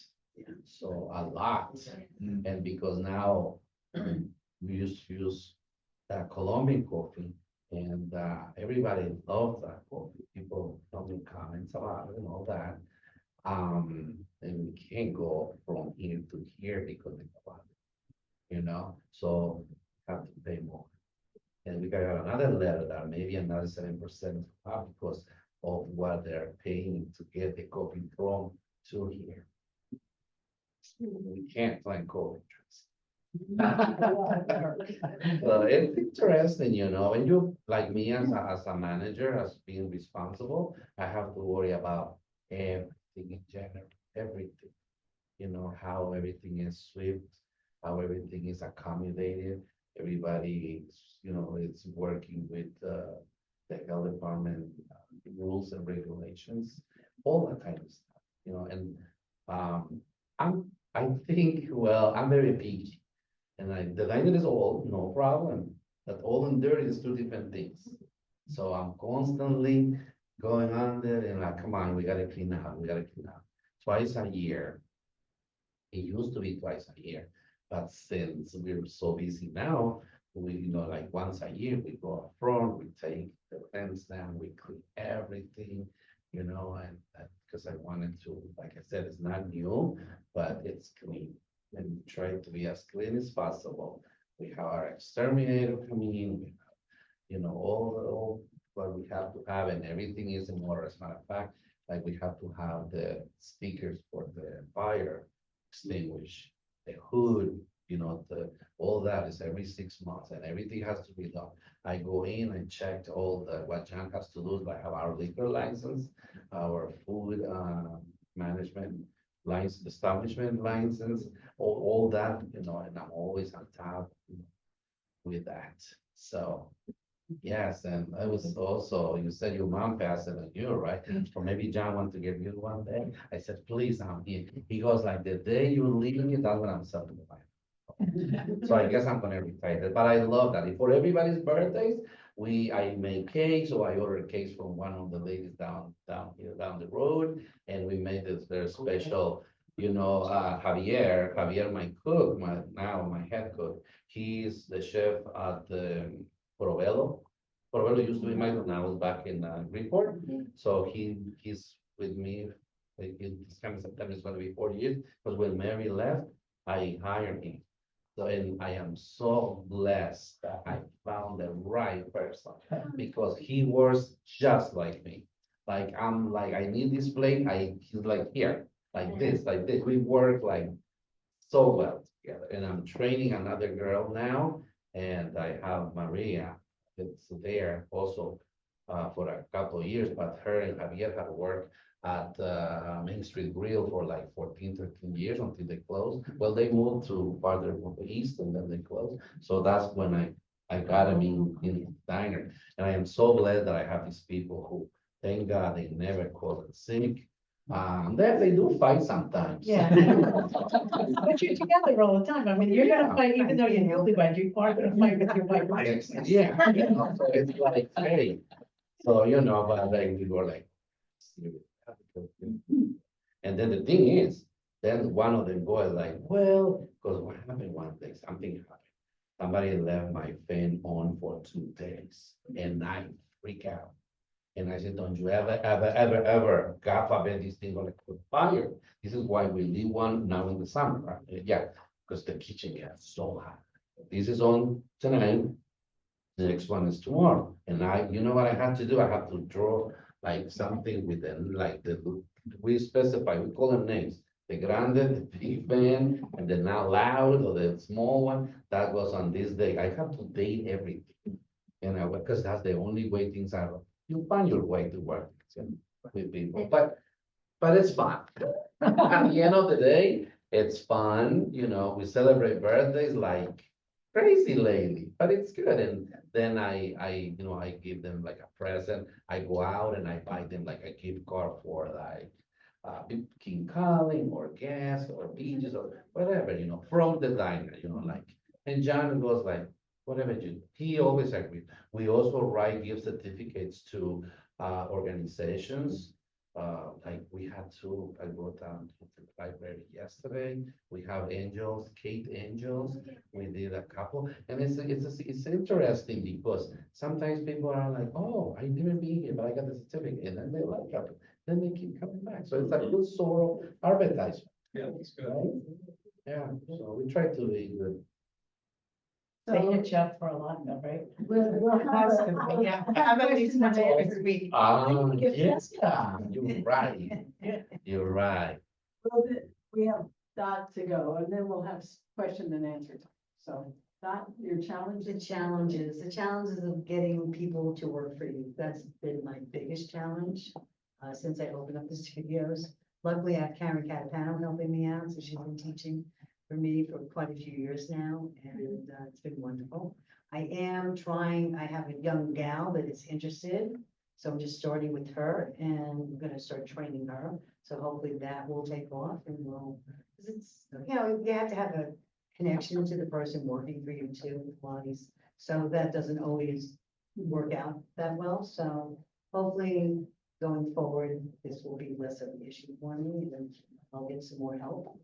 So a lot. And because now we used to use Colombian coffee, and everybody loves that coffee. People tell me comments about it and all that. And we can't go from here to here because of the quality, so have to pay more. And we got another letter that maybe another 7% because of what they're paying to get the coffee from to here. We can't find coffee trucks. So it's interesting, and you, like me as a manager, as being responsible, I have to worry about everything in general, everything. How everything is swept, how everything is accommodated, everybody, is working with, the health department, rules and regulations, all that kind of stuff, and, I think, well, I'm very picky. And the diner is old, no problem, but old and dirty is two different things. So I'm constantly going on there and like, come on, we gotta clean up, twice a year. It used to be twice a year, but since we're so busy now, we, like once a year, we go up front, we take the fence down, we clean everything, and because I wanted to, like I said, it's not new, but it's clean. And try to be as clean as possible. We have our exterminator coming in, we have, all what we have to have, and everything is in order. As a matter of fact, like we have to have the stickers for the fire extinguish, the hood, all that is every 6 months, and everything has to be done. I go in and checked all what John has to do, like have our liquor license, our food management license, establishment license, all that, and I'm always on top with that. So, yes, and I was also, you said your mom passed it on you, right? Or maybe John wants to give you one day. I said, please, I'm here. He goes like, the day you're leaving me, that's when I'm selling the bike. So I guess I'm gonna retire it, but I love that. For everybody's birthdays, I make cakes, or I order cakes from one of the ladies down here, down the road, and we made this very special, Javier, my cook, my head cook, he's the chef at the Porobello. Porobello used to be McDonald's back in Freeport, so he's with me. This coming September is gonna be 4 years, because when Mary left, I hired him. So, and I am so blessed that I found the right person, because he works just like me. Like, I'm like, I need this plate, he's like, here, like this, like this. We work like so well together, and I'm training another girl now, and I have Maria that's there also for a couple of years, but her and Javier have worked at Main Street Grill for like 14, 13 years until they closed. Well, they moved to farther east and then they closed. So that's when I got them in the diner. And I am so glad that I have these people who, thank God, they never call it sick. They do fight sometimes. Yeah. But you're together all the time. I mean, you're gonna fight, even though you're newlywed, you are gonna fight with your wife. Yeah, so it's like, hey, so, but like, we were like. And then the thing is, then one of them boys like, well, because what happened one day, something happened. Somebody left my fan on for 2 days, and I freak out. And I said, don't you ever, God forbid, this thing gonna put fire. This is why we leave one now in the summer, right? Yeah, because the kitchen gets so hot. This is on tonight. The next one is tomorrow. And you know what I have to do? I have to draw like something with them, like we specify, we call them names. The grande, the big fan, and the now loud, or the small one, that goes on this day. I have to date everything. Because that's the only way things are. You find your way to work with people, but it's fun. At the end of the day, it's fun, we celebrate birthdays like crazy lately, but it's good. And then I give them like a present. I go out and I buy them like a gift card for like King Calling or gas or beaches or whatever, from the diner, like. And John goes like, whatever he always agrees. We also write gift certificates to organizations. Like we had two, I wrote down to the library yesterday. We have angels, Kate Angels. We did a couple, and it's interesting because sometimes people are like, oh, I never been here, but I got the certificate, and then they like it. then they keep coming back. So it's a good sort of advertisement, Yeah, that's good. right? Yeah, so we try to be good. They So hit you up for a lot though, right? we'll have Has a- to be, yeah. I'm at least Question and once answer. every week. Yes, you're right. You're right. We have Dot to go, and then we'll have question and answer time. So Dot, your challenge? The challenges of getting people to work for you, that's been my biggest challenge, since I opened up the studios. Luckily, I have Karen Catapano helping me out, so she's been teaching for me for quite a few years now, and, it's been wonderful. I am trying, I have a young gal that is interested, so I'm just starting with her, and I'm gonna start training her. So hopefully that will take off and we'll, 'cause it's, you know, you have to have a connection to the person working for you too, Lonnie's. So that doesn't always work out that well, so hopefully going forward, this will be less of an issue for me and I'll get some more help.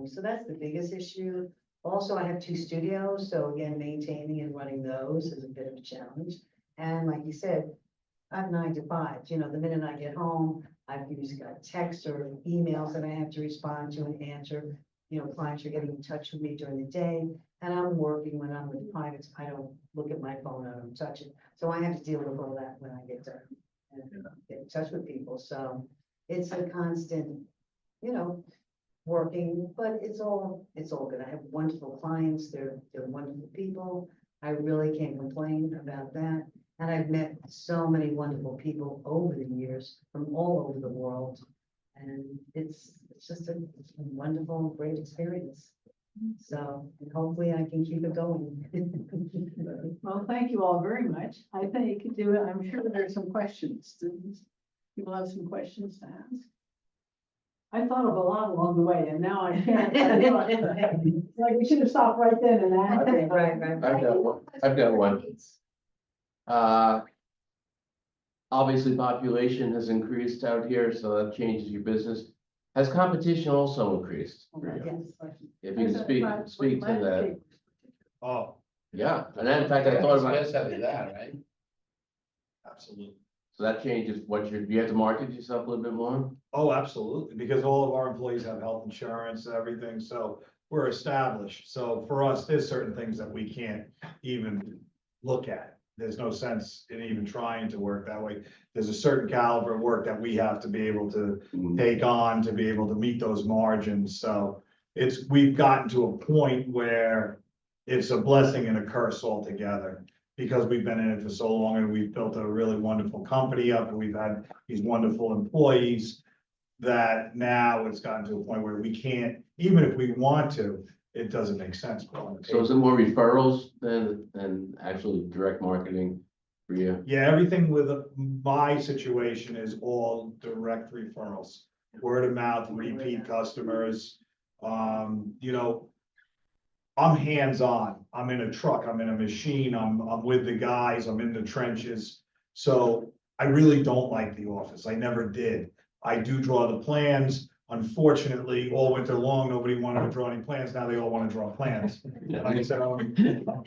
So that's the biggest issue. Also, I have 2 studios, so again, maintaining and running those is a bit of a challenge. And like you said, I'm 9 to 5, you know, the minute I get home, I've usually got texts or emails that I have to respond to and answer. You know, clients are getting in touch with me during the day, and I'm working when I'm with clients. I don't look at my phone, I don't touch it. So I have to deal with all that when I get done and get in touch with people. So it's a constant, you know, working, but it's all good. I have wonderful clients. They're wonderful people. I really can't complain about that. And I've met so many wonderful people over the years from all over the world. And it's just a wonderful, great experience. So and hopefully I can keep it going. Well, thank you all very much. I think you do, I'm sure there's some questions. People have some questions to ask. I thought of a lot along the way and now I can't. Like, we should have stopped right then and asked. Right. I've got one. Obviously population has increased out here, so that changes your business. Has competition also increased? Yes. If you can speak to that. Oh, Yeah, and in fact, I thought about, Especially that, right? absolutely. so that changes what you have to market yourself a little bit more? Oh, absolutely, because all of our employees have health insurance, everything, so we're established. So for us, there's certain things that we can't even look at. There's no sense in even trying to work that way. There's a certain caliber of work that we have to be able to take on to be able to meet those margins. So we've gotten to a point where it's a blessing and a curse altogether. Because we've been in it for so long and we've built a really wonderful company up and we've had these wonderful employees. That now it's gotten to a point where we can't, even if we want to, it doesn't make sense. So is it more referrals than actually direct marketing for you? Yeah, everything with my situation is all direct referrals, word of mouth, repeat customers. You know, I'm hands-on. I'm in a truck, I'm in a machine, I'm with the guys, I'm in the trenches. So I really don't like the office. I never did. I do draw the plans. Unfortunately, all winter long, nobody wanted to draw any plans. Now they all want to draw plans. Like I said, I'm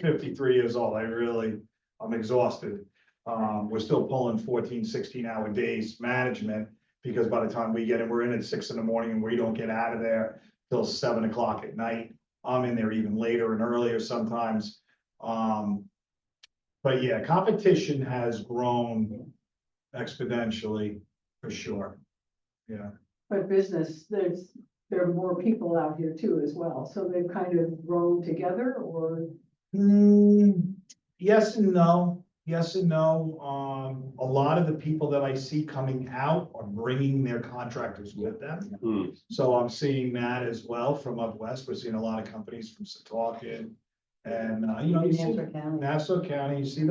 53 years old. I'm exhausted. We're still pulling 14, 16-hour days management because by the time we get in, we're in at 6 in the morning and we don't get out of there till 7 o'clock at night. I'm in there even later and earlier sometimes. But yeah, competition has grown exponentially for sure. Yeah. But business, there are more people out here too as well, so they've kind of grown together or? Yes and no, yes and no. A lot of the people that I see coming out are bringing their contractors with them. Hmm. So I'm seeing that as well from up west. We're seeing a lot of companies from Setauket. And, you know, you see Nassau County. Nassau County, you see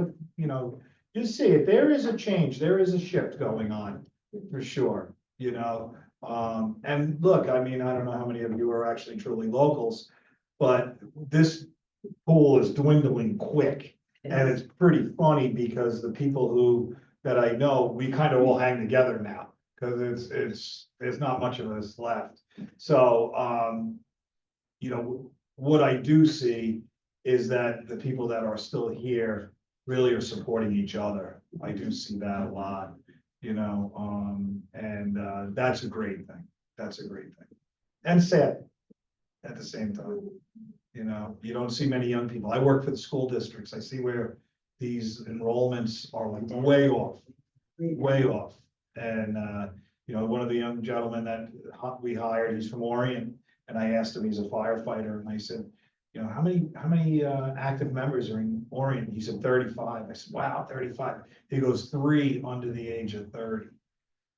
you see it. There is a change. There is a shift going on for sure, you know. And look, I mean, I don't know how many of you are actually truly locals, but this pool is dwindling quick. And it's pretty funny because the people that I know, we kind of all hang together now, because there's not much of us left. So, you know, what I do see is that the people that are still here really are supporting each other. I do see that a lot. That's a great thing. That's a great thing. And sad at the same time. You don't see many young people. I work for the school districts. I see where these enrollments are like way off, way off. And, one of the young gentlemen that we hired, he's from Orient. And I asked him, he's a firefighter, and I said, how many active members are in Orient? He said 35. I said, wow, 35. He goes 3 under the age of 30.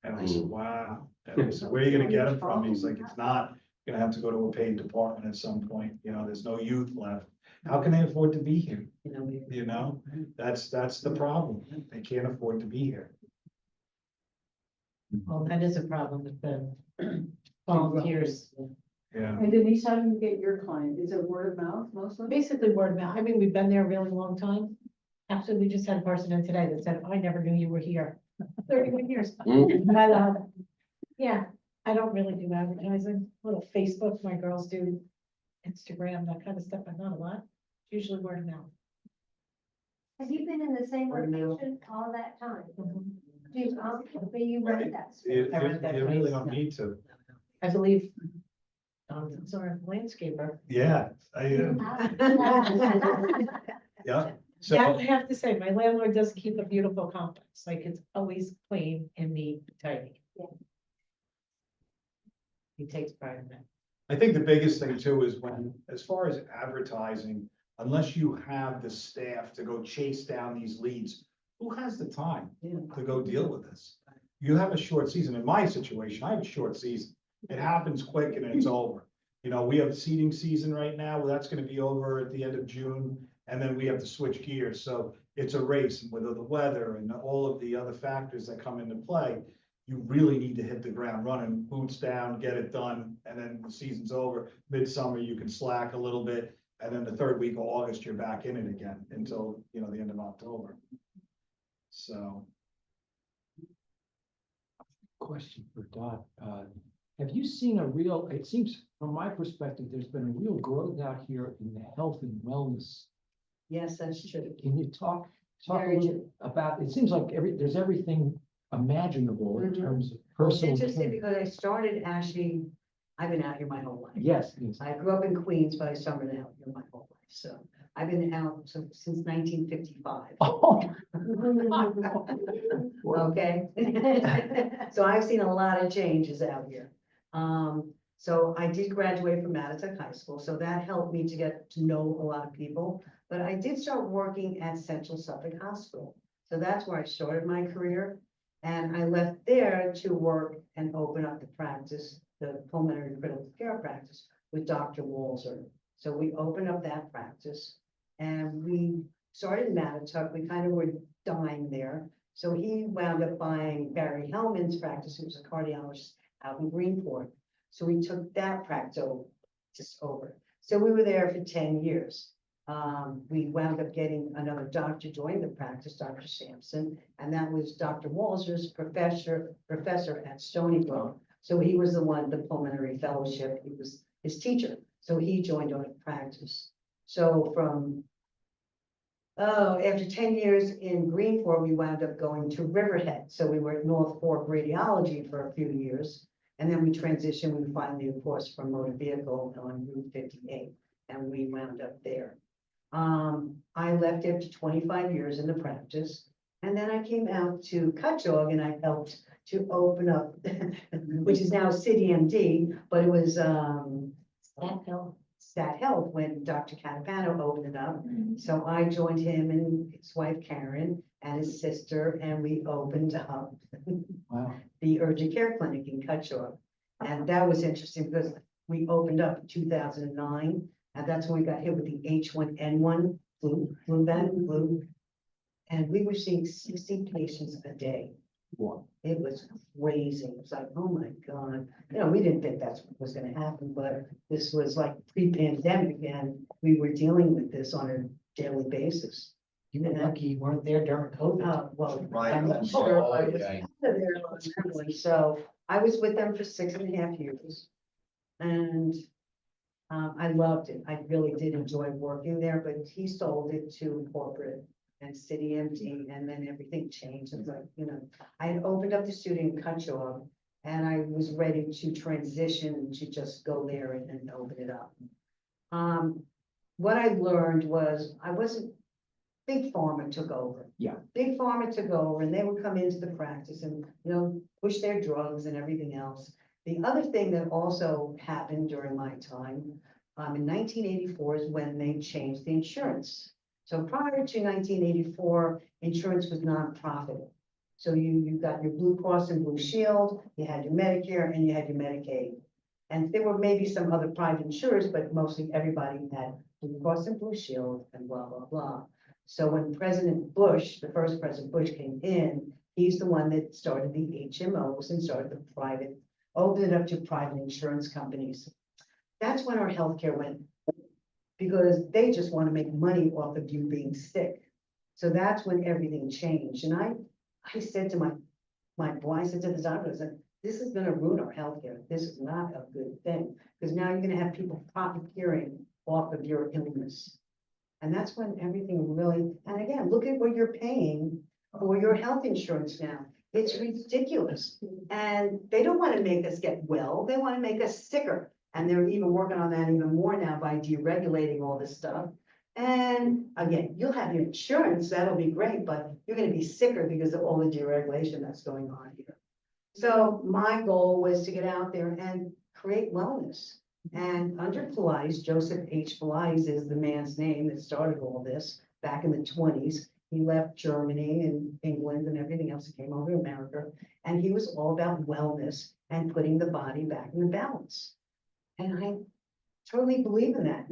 And I said, wow. And I said, where are you gonna get them from? He's like, it's not, you're gonna have to go to a paid department at some point, there's no youth left. How can they afford to be here? That's the problem. They can't afford to be here. Well, that is a problem with the volunteers. Yeah. And Denise, how do you get your client? Is it word of mouth mostly? Basically word of mouth. I mean, we've been there a really long time. Actually, we just had a person in today that said, I never knew you were here. 31 years. But, yeah, I don't really do advertising. Little Facebook, my girls do Instagram, that kind of stuff, but not a lot. Usually word of mouth. Have you been in the same Word of mouth. location all that time? Mhm. But you rent that space. You I read that really place, don't no. need to. I believe Don's our landscaper. Yeah, yeah. So. Yeah, I have to say, my landlord does keep a beautiful complex, like it's always clean and neat, tidy. Yeah. He takes pride in that. I think the biggest thing too is as far as advertising, unless you have the staff to go chase down these leads, who has the time to go deal with this? You have a short season. In my situation, I have a short season. It happens quick and it's over. We have seeding season right now. Well, that's gonna be over at the end of June, and then we have to switch gears. So it's a race, and with the weather and all of the other factors that come into play, you really need to hit the ground running, boots down, get it done, and then the season's over. Midsummer, you can slack a little bit, and then the 3rd week of August, you're back in it again until, the end of October. So. Question for Dot. Have you seen it seems from my perspective, there's been a real growth out here in the health and wellness. Yes, that's true. Can you talk a Very little about, it seems like there's everything imaginable in Mhm. terms of It's personal interesting care. because I started actually, I've been out here my whole life. Yes, yes. I grew up in Queens, but I summered out here my whole life. So I've been out since 1955. Oh. Okay. So I've seen a lot of changes out here. So I did graduate from Mattituck High School, so that helped me to get to know a lot of people. But I did start working at Central Suffolk Hospital. So that's where I started my career. And I left there to work and open up the practice, the pulmonary critical care practice with Dr. Walzer. So we opened up that practice and we started in Mattituck. We kind of were dying there. So he wound up buying Barry Hellman's practice, who was a cardiologist out in Greenport. So we took that practice over. So we were there for 10 years. We wound up getting another doctor to join the practice, Dr. Sampson, and that was Dr. Walzer's professor at Stony Brook. So he was the pulmonary fellowship, he was his teacher. So he joined our practice. So after 10 years in Greenport, we wound up going to Riverhead. So we were at North Fork Radiology for a few years. And then we transitioned, we finally, of course, from motor vehicle on Route 58, and we wound up there. I left after 25 years in the practice, and then I came out to Cutchogue and I helped to open up, which is now City MD, but it was Stat Health when Dr. Catapano opened it up. So I joined him and his wife Karen and his sister, and we opened up Wow. the urgent care clinic in Cutchogue. And that was interesting because we opened up in 2009, and that's when we got hit with the H1N1 flu. And we were seeing 60 patients a day. Wow. It was crazy. It was like, oh my God. We didn't think that's what was gonna happen, but this was like pre-pandemic and we were dealing with this on a daily basis. You were lucky you weren't there during COVID. Well, Right. I'm sure I was Okay. out of there on that one. So I was with them for 6.5 years. And I loved it. I really did enjoy working there, but he sold it to corporate. and city empty, and then everything changed. It's like, I had opened up the studio in Cutchogue, and I was ready to transition to just go there and open it up. What I learned was Big Pharma took over. Yeah. Big Pharma took over, and they would come into the practice and, push their drugs and everything else. The other thing that also happened during my time, in 1984 is when they changed the insurance. So prior to 1984, insurance was nonprofit. So you got your Blue Cross and Blue Shield, you had your Medicare, and you had your Medicaid. And there were maybe some other private insurers, but mostly everybody had Blue Cross and Blue Shield and blah, blah, blah. So when President Bush, the first President Bush came in, he's the one that started the HMOs and started the opened it up to private insurance companies. That's when our healthcare went, because they just want to make money off of you being sick. So that's when everything changed. And I said to my boy, I said to the doctor, I said, this is gonna ruin our healthcare. This is not a good thing, because now you're gonna have people profiteering off of your illness. And that's when everything really, and again, look at what you're paying for your health insurance now. It's ridiculous. And they don't want to make us get well, they want to make us sicker. And they're even working on that even more now by deregulating all this stuff. And again, you'll have your insurance, that'll be great, but you're gonna be sicker because of all the deregulation that's going on here. So my goal was to get out there and create wellness. And under Pilates, Joseph H. Pilates is the man's name that started all this back in the 20s. He left Germany and England and everything else, he came over to America. And he was all about wellness and putting the body back in balance. And I totally believe in that.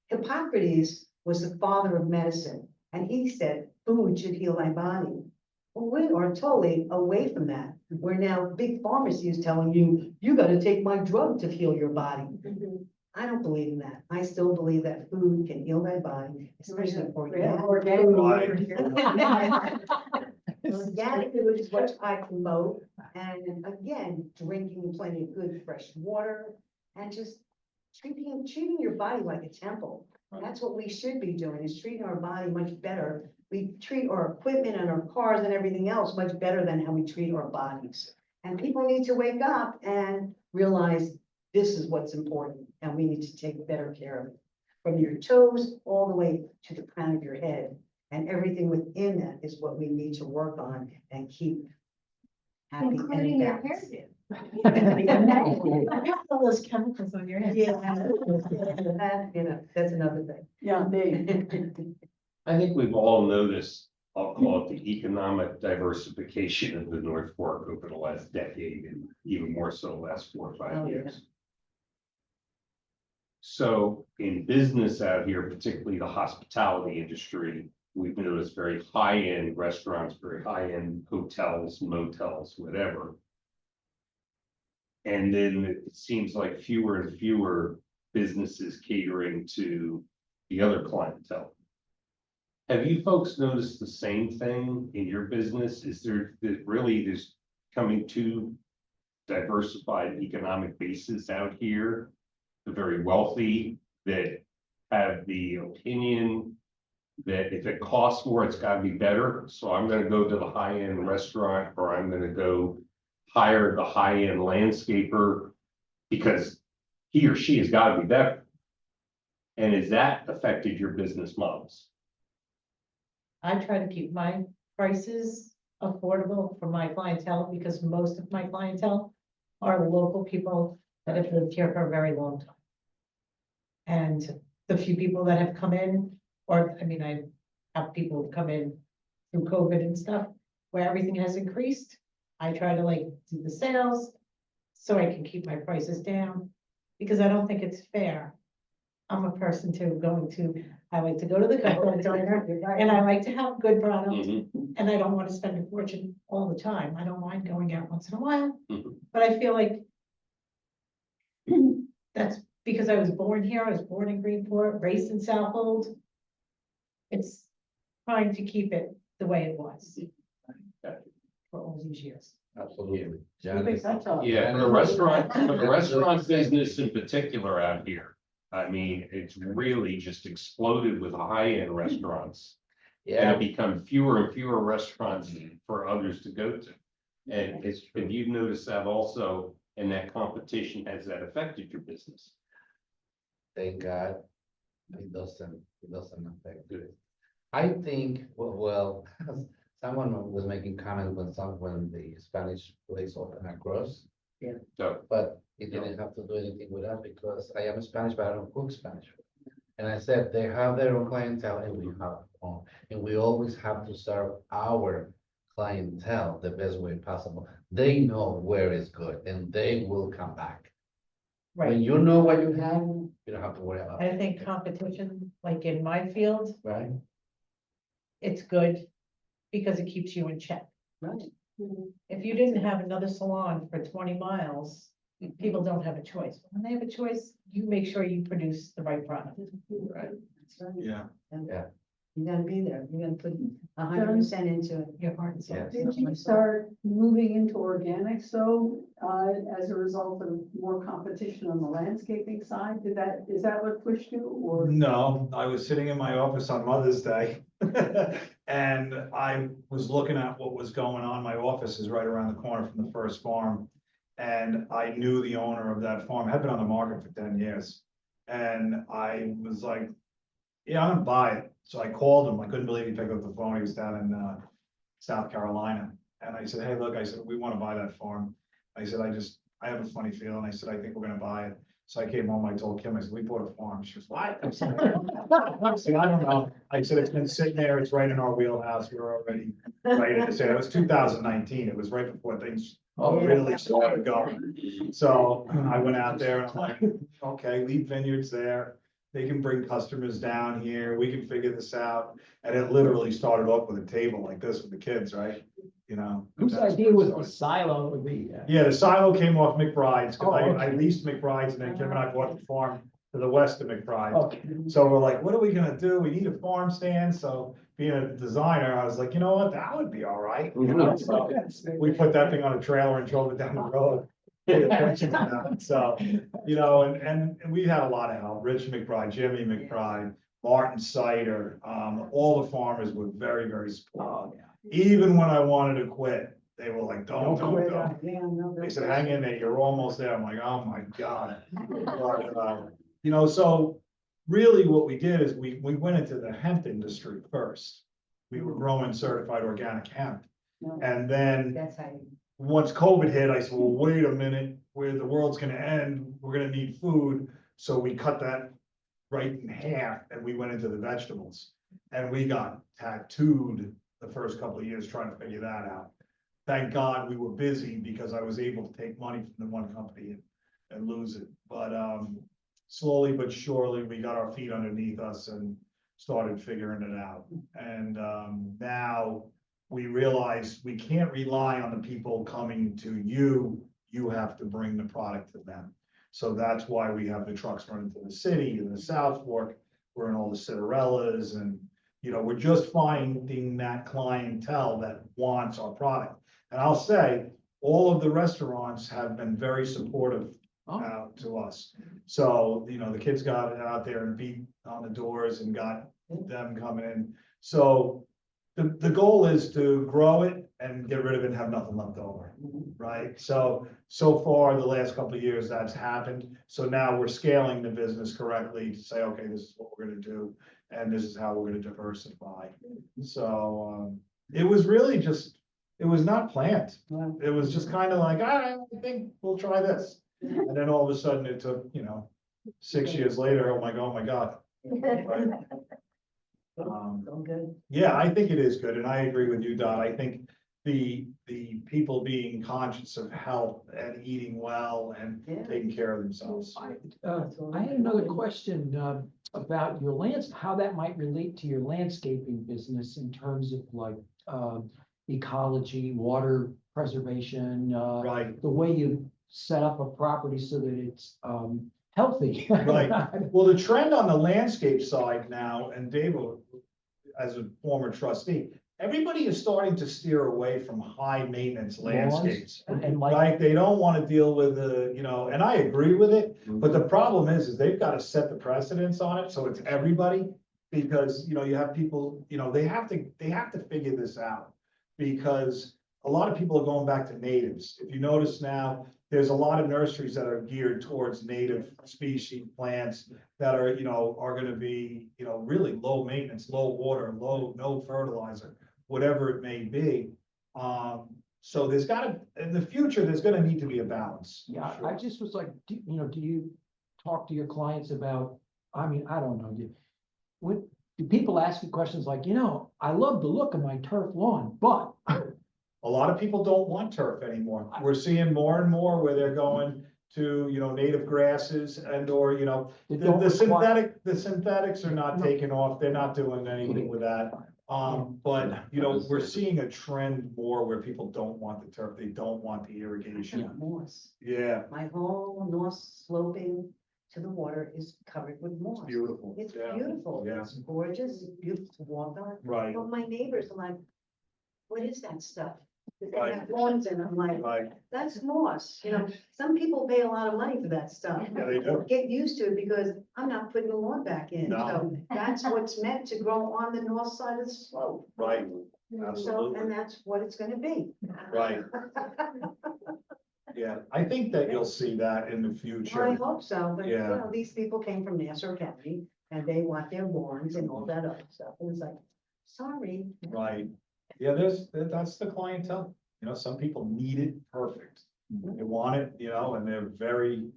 Hippocrates was the father of medicine, and he said food should heal thy body. Well, we are totally away from that. We're now big pharmacies telling you, you got to take my drug to heal your body. I don't believe in that. I still believe that food can heal thy body, especially organic. Organic food is what I promote. And again, drinking plenty of good fresh water and just treating your body like a temple. That's what we should be doing, is treating our body much better. We treat our equipment and our cars and everything else much better than how we treat our bodies. And people need to wake up and realize this is what's important, and we need to take better care of it. From your toes all the way to the crown of your head. And everything within that is what we need to work on and keep happy and Including your balanced. All those chemicals on your head. Yeah, that's another thing. Yeah, Dave. I think we've all noticed, I'll call it the economic diversification of the North Fork over the last decade, and even more so the last 4 or 5 Oh, yeah. years. So in business out here, particularly the hospitality industry, we've noticed very high-end restaurants, very high-end hotels, motels, whatever. And then it seems like fewer and fewer businesses catering to the other clientele. Have you folks noticed the same thing in your business? Is there really this coming to diversified economic basis out here? The very wealthy that have the opinion that if it costs more, it's got to be better. So I'm going to go to the high-end restaurant, or I'm going to go hire the high-end landscaper because he or she has got to be better. And has that affected your business models? I try to keep my prices affordable for my clientele, because most of my clientele are local people that have lived here for a very long time. And the few people that have come in, or, I mean, I have people come in through COVID and stuff, where everything has increased. I try to do the sales so I can keep my prices down, because I don't think it's fair. I'm a person I like to go to the Cutchogue diner, and I like to have good products, and I don't want to spend a fortune all the time. I don't mind going out once in a while, but I feel like that's because I was born here. I was born in Greenport, raised in Southold. It's trying to keep it the way it was for all these years. Absolutely. Yeah, and the restaurant business in particular out here. I mean, it's really just exploded with high-end restaurants. Yeah, it'll become fewer and fewer restaurants for others to go to. And if you've noticed that also, and that competition, has that affected your business? thank God. It doesn't affect it. I think, well, someone was making comments when the Spanish place opened across. So, But it didn't have to do anything with us because I am Spanish, but I don't cook Spanish food. And I said, they have their own clientele and we have our own. And we always have to serve our clientele the best way possible. They know where it's good and they will come back. When Right, you know what you have, you don't have to worry about I it. think competition, like in my field, Right? it's good because it keeps you in check. Right. If you didn't have another salon for 20 miles, people don't have a choice. When they have a choice, you make sure you produce the right product. Right. That's right. Yeah. And Yeah. You gotta be there, you gotta put 100% into it. Your heart and soul. Yes. Did you start moving into organics though, as a result of more competition on the landscaping side? Is that what pushed you or? No, I was sitting in my office on Mother's Day. And I was looking at what was going on. My office is right around the corner from the first farm. And I knew the owner of that farm, had been on the market for 10 years. And I was like, yeah, I'm gonna buy it. So I called him. I couldn't believe he picked up the phone. He was down in South Carolina. And I said, hey, look, I said, we want to buy that farm. I said, I have a funny feeling. I said, I think we're gonna buy it. So I came home, I told Kim, I said, we bought a farm. She was, what? I said, I don't know. I said, it's been sitting there. It's right in our wheelhouse. We're already ready to say, it was 2019. It was right before things really started going. So I went out there and I'm like, okay, Leap Vineyard's there. They can bring customers down here. We can figure this out. And it literally started off with a table like this with the kids, right? You know. Whose that's idea where it was the started. silo of the? Yeah, the silo came off McBride's, Oh, because I okay. leased McBride's and then Kim and I bought the farm to the west of McBride's. Okay. So we're like, what are we gonna do? We need a farm stand. So being a designer, I was like, you know what, that would be all right. You know, so we put that thing on a trailer and drove it down the road. So, you know, and we had a lot of help. Rich McBride, Jimmy McBride, Martin Sider, all the farmers were very, very supportive. Even when I wanted to quit, they were like, don't quit. Yeah, no, They said, hang in there, you're almost there. I'm like, oh my God. But, you know, so really what we did is we went into the hemp industry first. We were growing certified organic hemp. And then that's how you. once COVID hit, I said, well, wait a minute, where the world's gonna end, we're gonna need food. So we cut that right in half and we went into the vegetables. And we got tattooed the first couple of years trying to figure that out. Thank God we were busy because I was able to take money from the one company and lose it. But slowly but surely, we got our feet underneath us and started figuring it out. And now we realize we can't rely on the people coming to you. You have to bring the product to them. So that's why we have the trucks running to the city and the South Fork. We're in all the Cinderellas and, you know, we're just finding that clientele that wants our product. And I'll say, all of the restaurants have been very supportive out to us. So, you know, the kids got it out there and beat on the doors and got them coming in. So the goal is to grow it and get rid of it and have nothing left over, right? So far, the last couple of years, that's happened. So now we're scaling the business correctly to say, okay, this is what we're gonna do, and this is how we're gonna diversify. So, it was really just, it was not planned. It was just kind of like, I think we'll try this. And then all of a sudden, it took, you know, 6 years later, I'm like, oh my God. Right? So good. Yeah, I think it is good, and I agree with you, Dot. I think the people being conscious of health and eating well and Yeah. taking care of themselves. I had another question, about your how that might relate to your landscaping business in terms of like, ecology, water preservation, Right, the way you set up a property so that it's, healthy. right. Well, the trend on the landscape side now, and Dave, as a former trustee, everybody is starting to steer away from high maintenance landscapes. And like, Right, they don't want to deal with the, you know, and I agree with it, but the problem is they've got to set the precedence on it, so it's everybody. Because, you have people, they have to figure this out. Because a lot of people are going back to natives. If you notice now, there's a lot of nurseries that are geared towards native species plants that are, are gonna be, really low maintenance, low water, no fertilizer, whatever it may be. So in the future, there's gonna need to be a balance. Yeah, Sure. I just was like, do you talk to your clients about, I mean, I don't know, do people ask you questions like, I love the look of my turf lawn, but A lot of people don't want turf anymore. We're seeing more and more where they're going to, native grasses and or, they don't the require. the synthetics are not taking off. They're not doing anything with that. But, we're seeing a trend more where people don't want the turf. They don't want the irrigation. Moss. Yeah, My whole north sloping to the water is covered with moss. it's beautiful. It's Yeah, beautiful, yeah. it's gorgeous, it's beautiful to walk on. Right, But my neighbors are like, what is that stuff? They Right. have thorns in it. I'm like, right. that's moss, some people pay a lot of money for that stuff. Yeah, they do. Get used to it because I'm not putting the lawn back in, No. so that's what's meant to grow on the north side of the slope. Right, So, absolutely. and that's what it's gonna be. Right. Yeah, I think that you'll see that in the I future. hope so, but Yeah. these people came from Nassau County and they want their lawns and all that other stuff. And it's like, sorry. Right. Yeah, that's the clientele. Some people need it perfect. They want it, and they're very, you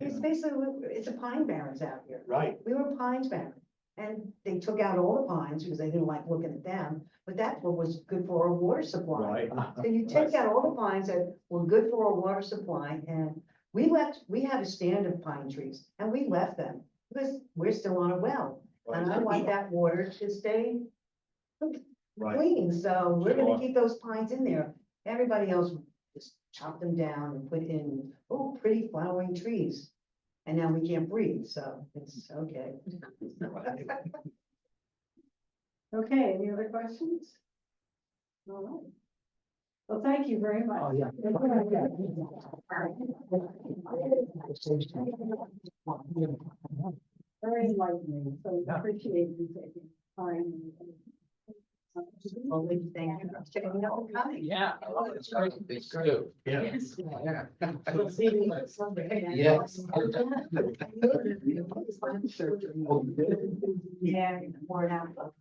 It's know, basically, it's a pine barrens out here. right, We were pines barren. And they took out all the pines because they didn't like looking at them, but that's what was good for our water supply. right. So you take out all the pines that were good for our water supply and we had a stand of pine trees and we left them because we're still on a well. And I want that water to stay Right, clean, so we're Sure. gonna keep those pines in there. Everybody else just chop them down and put in, pretty flowering trees. And now we can't breathe, so it's okay. Okay, any other questions? All right. Well, thank you very much. Oh, yeah. Very enlightening, so we appreciate you taking time. Well, thank you for checking out and coming. Yeah. It's great, it's good. yeah. Yeah. We'll see you next Sunday. Yes. Yeah, word out.